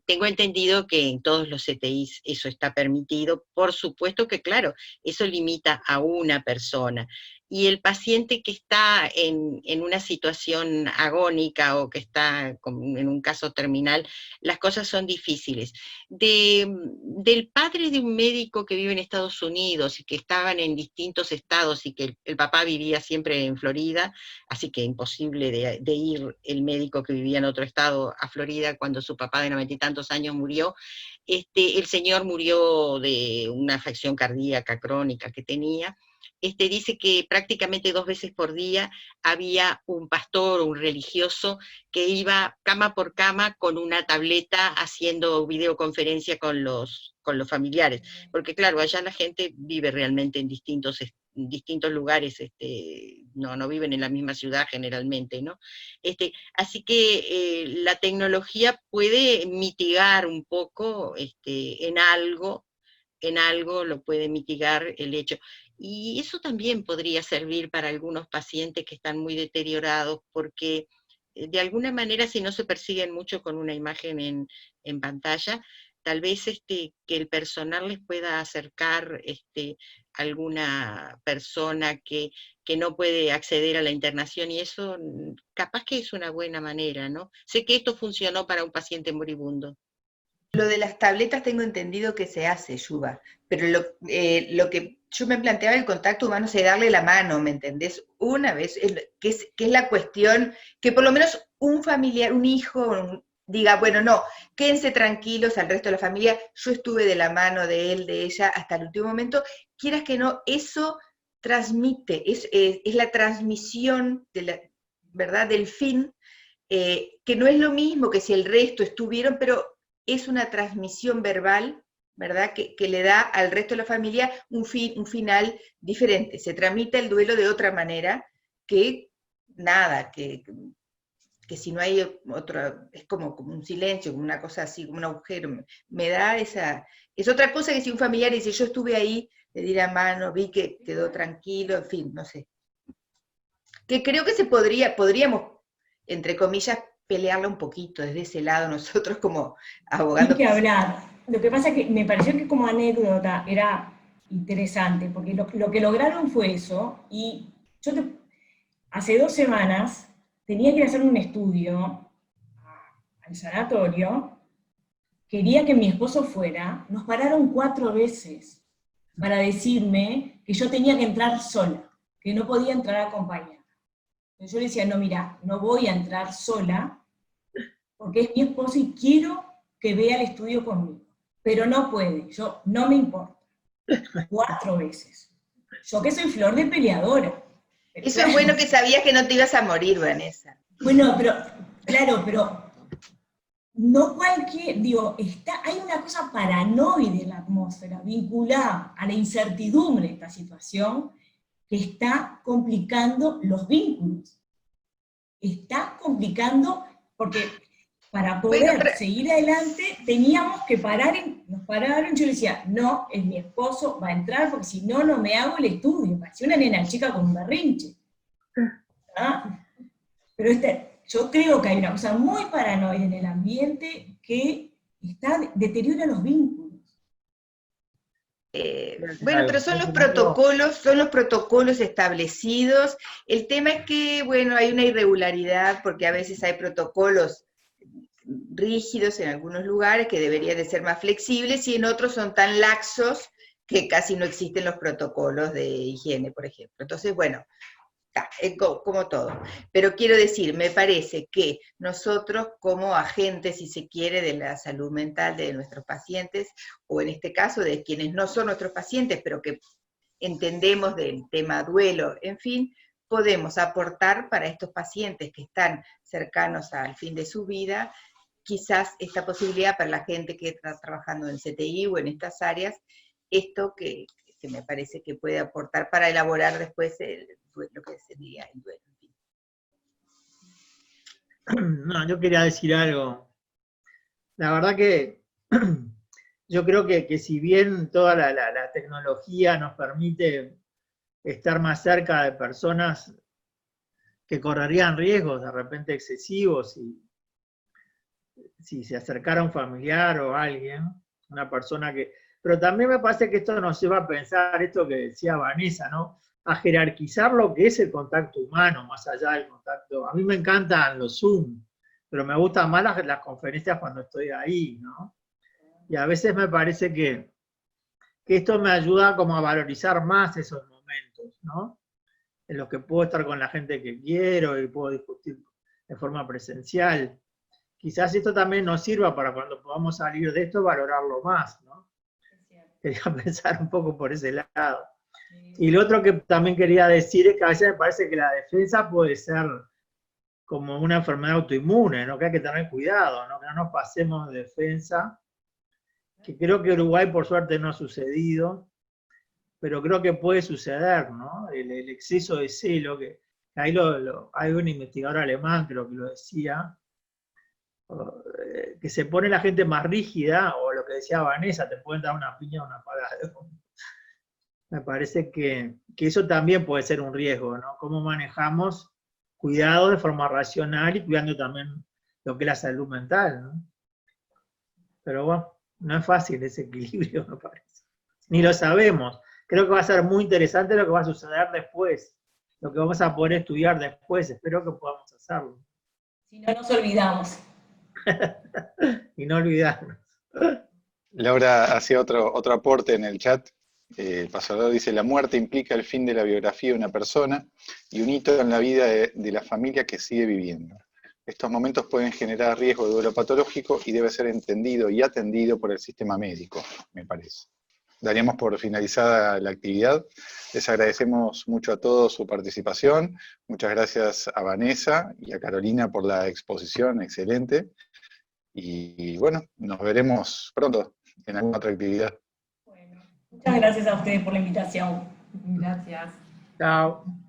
Tengo entendido que en todos los CTIs eso está permitido, por supuesto que claro, eso limita a una persona, y el paciente que está en una situación agónica o que está en un caso terminal, las cosas son difíciles. Del padre de un médico que vive en Estados Unidos y que estaban en distintos estados y que el papá vivía siempre en Florida, así que imposible de ir el médico que vivía en otro estado a Florida cuando su papá de 90 y tantos años murió. El señor murió de una afección cardíaca crónica que tenía. Dice que prácticamente 2 veces por día había un pastor o un religioso que iba cama por cama con una tableta haciendo videoconferencia con los familiares, porque claro, allá la gente vive realmente en distintos lugares, no viven en la misma ciudad generalmente, ¿no? Así que la tecnología puede mitigar un poco en algo lo puede mitigar el hecho. Y eso también podría servir para algunos pacientes que están muy deteriorados, porque de alguna manera, si no se persiguen mucho con una imagen en pantalla, tal vez que el personal les pueda acercar alguna persona que no puede acceder a la internación, y eso capaz que es una buena manera, ¿no? Sé que esto funcionó para un paciente moribundo. Lo de las tabletas tengo entendido que se hace, Yuba, pero lo que yo me planteaba, el contacto humano, es darle la mano, ¿me entendés? Una vez, que es la cuestión, que por lo menos un familiar, un hijo, diga, bueno, no, quédense tranquilos al resto de la familia, yo estuve de la mano de él, de ella, hasta el último momento, quieras que no, eso transmite, es la transmisión, ¿verdad?, del fin, que no es lo mismo que si el resto estuvieron, pero es una transmisión verbal, ¿verdad?, que le da al resto de la familia un final diferente. Se tramita el duelo de otra manera que nada, que si no hay otra, es como un silencio, como una cosa así, como un agujero. Me da esa... Es otra cosa que si un familiar dice, yo estuve ahí, le di la mano, vi que quedó tranquilo, en fin, no sé. Que creo que podríamos, entre comillas, pelearla un poquito desde ese lado, nosotros como abogados. Hay que hablar. Lo que pasa es que me pareció que como anécdota era interesante, porque lo que lograron fue eso, y yo hace 2 semanas tenía que ir a hacer un estudio al sanatorio, quería que mi esposo fuera, nos pararon 4 veces para decirme que yo tenía que entrar sola, que no podía entrar acompañada. Yo le decía, no, mira, no voy a entrar sola, porque es mi esposo y quiero que vea el estudio conmigo. Pero no puede, no me importa. 4 veces. Yo que soy flor de peleadora. Eso claro. Es bueno que sabías que no te ibas a morir, Vanessa. Bueno, pero no cualquier, hay una cosa paranoide en la atmósfera, vinculada a la incertidumbre de esta situación, que está complicando los vínculos. Está complicando, porque para poder seguir adelante teníamos que nos pararon, yo le decía, no, es mi esposo, va a entrar, porque si no, no me hago el estudio. Parecía una nena chica con un berrinche. ¿Ah? Pero yo creo que hay una cosa muy paranoide en el ambiente que deteriora los vínculos. Bueno, pero son los protocolos establecidos. El tema es que, bueno, hay una irregularidad porque a veces hay protocolos rígidos en algunos lugares que deberían de ser más flexibles y en otros son tan laxos que casi no existen los protocolos de higiene, por ejemplo. Entonces, bueno, como todo. Pero quiero decir, me parece que nosotros como agentes, si se quiere, de la salud mental de nuestros pacientes, o en este caso de quienes no son nuestros pacientes, pero que entendemos del tema duelo, en fin, podemos aportar para estos pacientes que están cercanos al fin de su vida, quizás esta posibilidad para la gente que está trabajando en CTI o en estas áreas, esto que me parece que puede aportar para elaborar después lo que sería el duelo. No, yo quería decir algo. La verdad que yo creo que si bien toda la tecnología nos permite estar más cerca de personas que correrían riesgos de repente excesivos si se acercara un familiar o alguien, una persona que... Pero también me parece que esto nos lleva a pensar esto que decía Vanessa, ¿no? A jerarquizar lo que es el contacto humano, más allá del contacto. A mí me encantan los Zoom, pero me gustan más las conferencias cuando estoy ahí, ¿no? Y a veces me parece que esto me ayuda como a valorizar más esos momentos, ¿no? En los que puedo estar con la gente que quiero y puedo discutir de forma presencial. Quizás esto también nos sirva para cuando podamos salir de esto, valorarlo más, ¿no? Quería pensar un poco por ese lado. Y lo otro que también quería decir es que a veces me parece que la defensa puede ser como una enfermedad autoinmune, ¿no? Que hay que tener cuidado, ¿no? Que no nos pasemos de defensa, que creo que Uruguay por suerte no ha sucedido, pero creo que puede suceder, ¿no? El exceso de celo, que ahí hay un investigador alemán, creo que lo decía, que se pone la gente más rígida, o lo que decía Vanessa, te pueden dar una piña o una pagada. Me parece que eso también puede ser un riesgo, ¿no? Cómo manejamos cuidado de forma racional y cuidando también lo que es la salud mental, ¿no? Pero bueno, no es fácil ese equilibrio, me parece. Ni lo sabemos. Creo que va a ser muy interesante lo que va a suceder después, lo que vamos a poder estudiar después. Espero que podamos hacerlo. Si no nos olvidamos. Y no olvidarnos. Laura hacía otro aporte en el chat. El pasador dice: la muerte implica el fin de la biografía de una persona y un hito en la vida de la familia que sigue viviendo. Estos momentos pueden generar riesgo de duelo patológico y debe ser entendido y atendido por el sistema médico, me parece. Daríamos por finalizada la actividad. Les agradecemos mucho a todos su participación. Muchas gracias a Vanessa y a Carolina por la exposición, excelente. Y bueno, nos veremos pronto en alguna otra actividad. Bueno, muchas gracias a ustedes por la invitación. Gracias. Chao.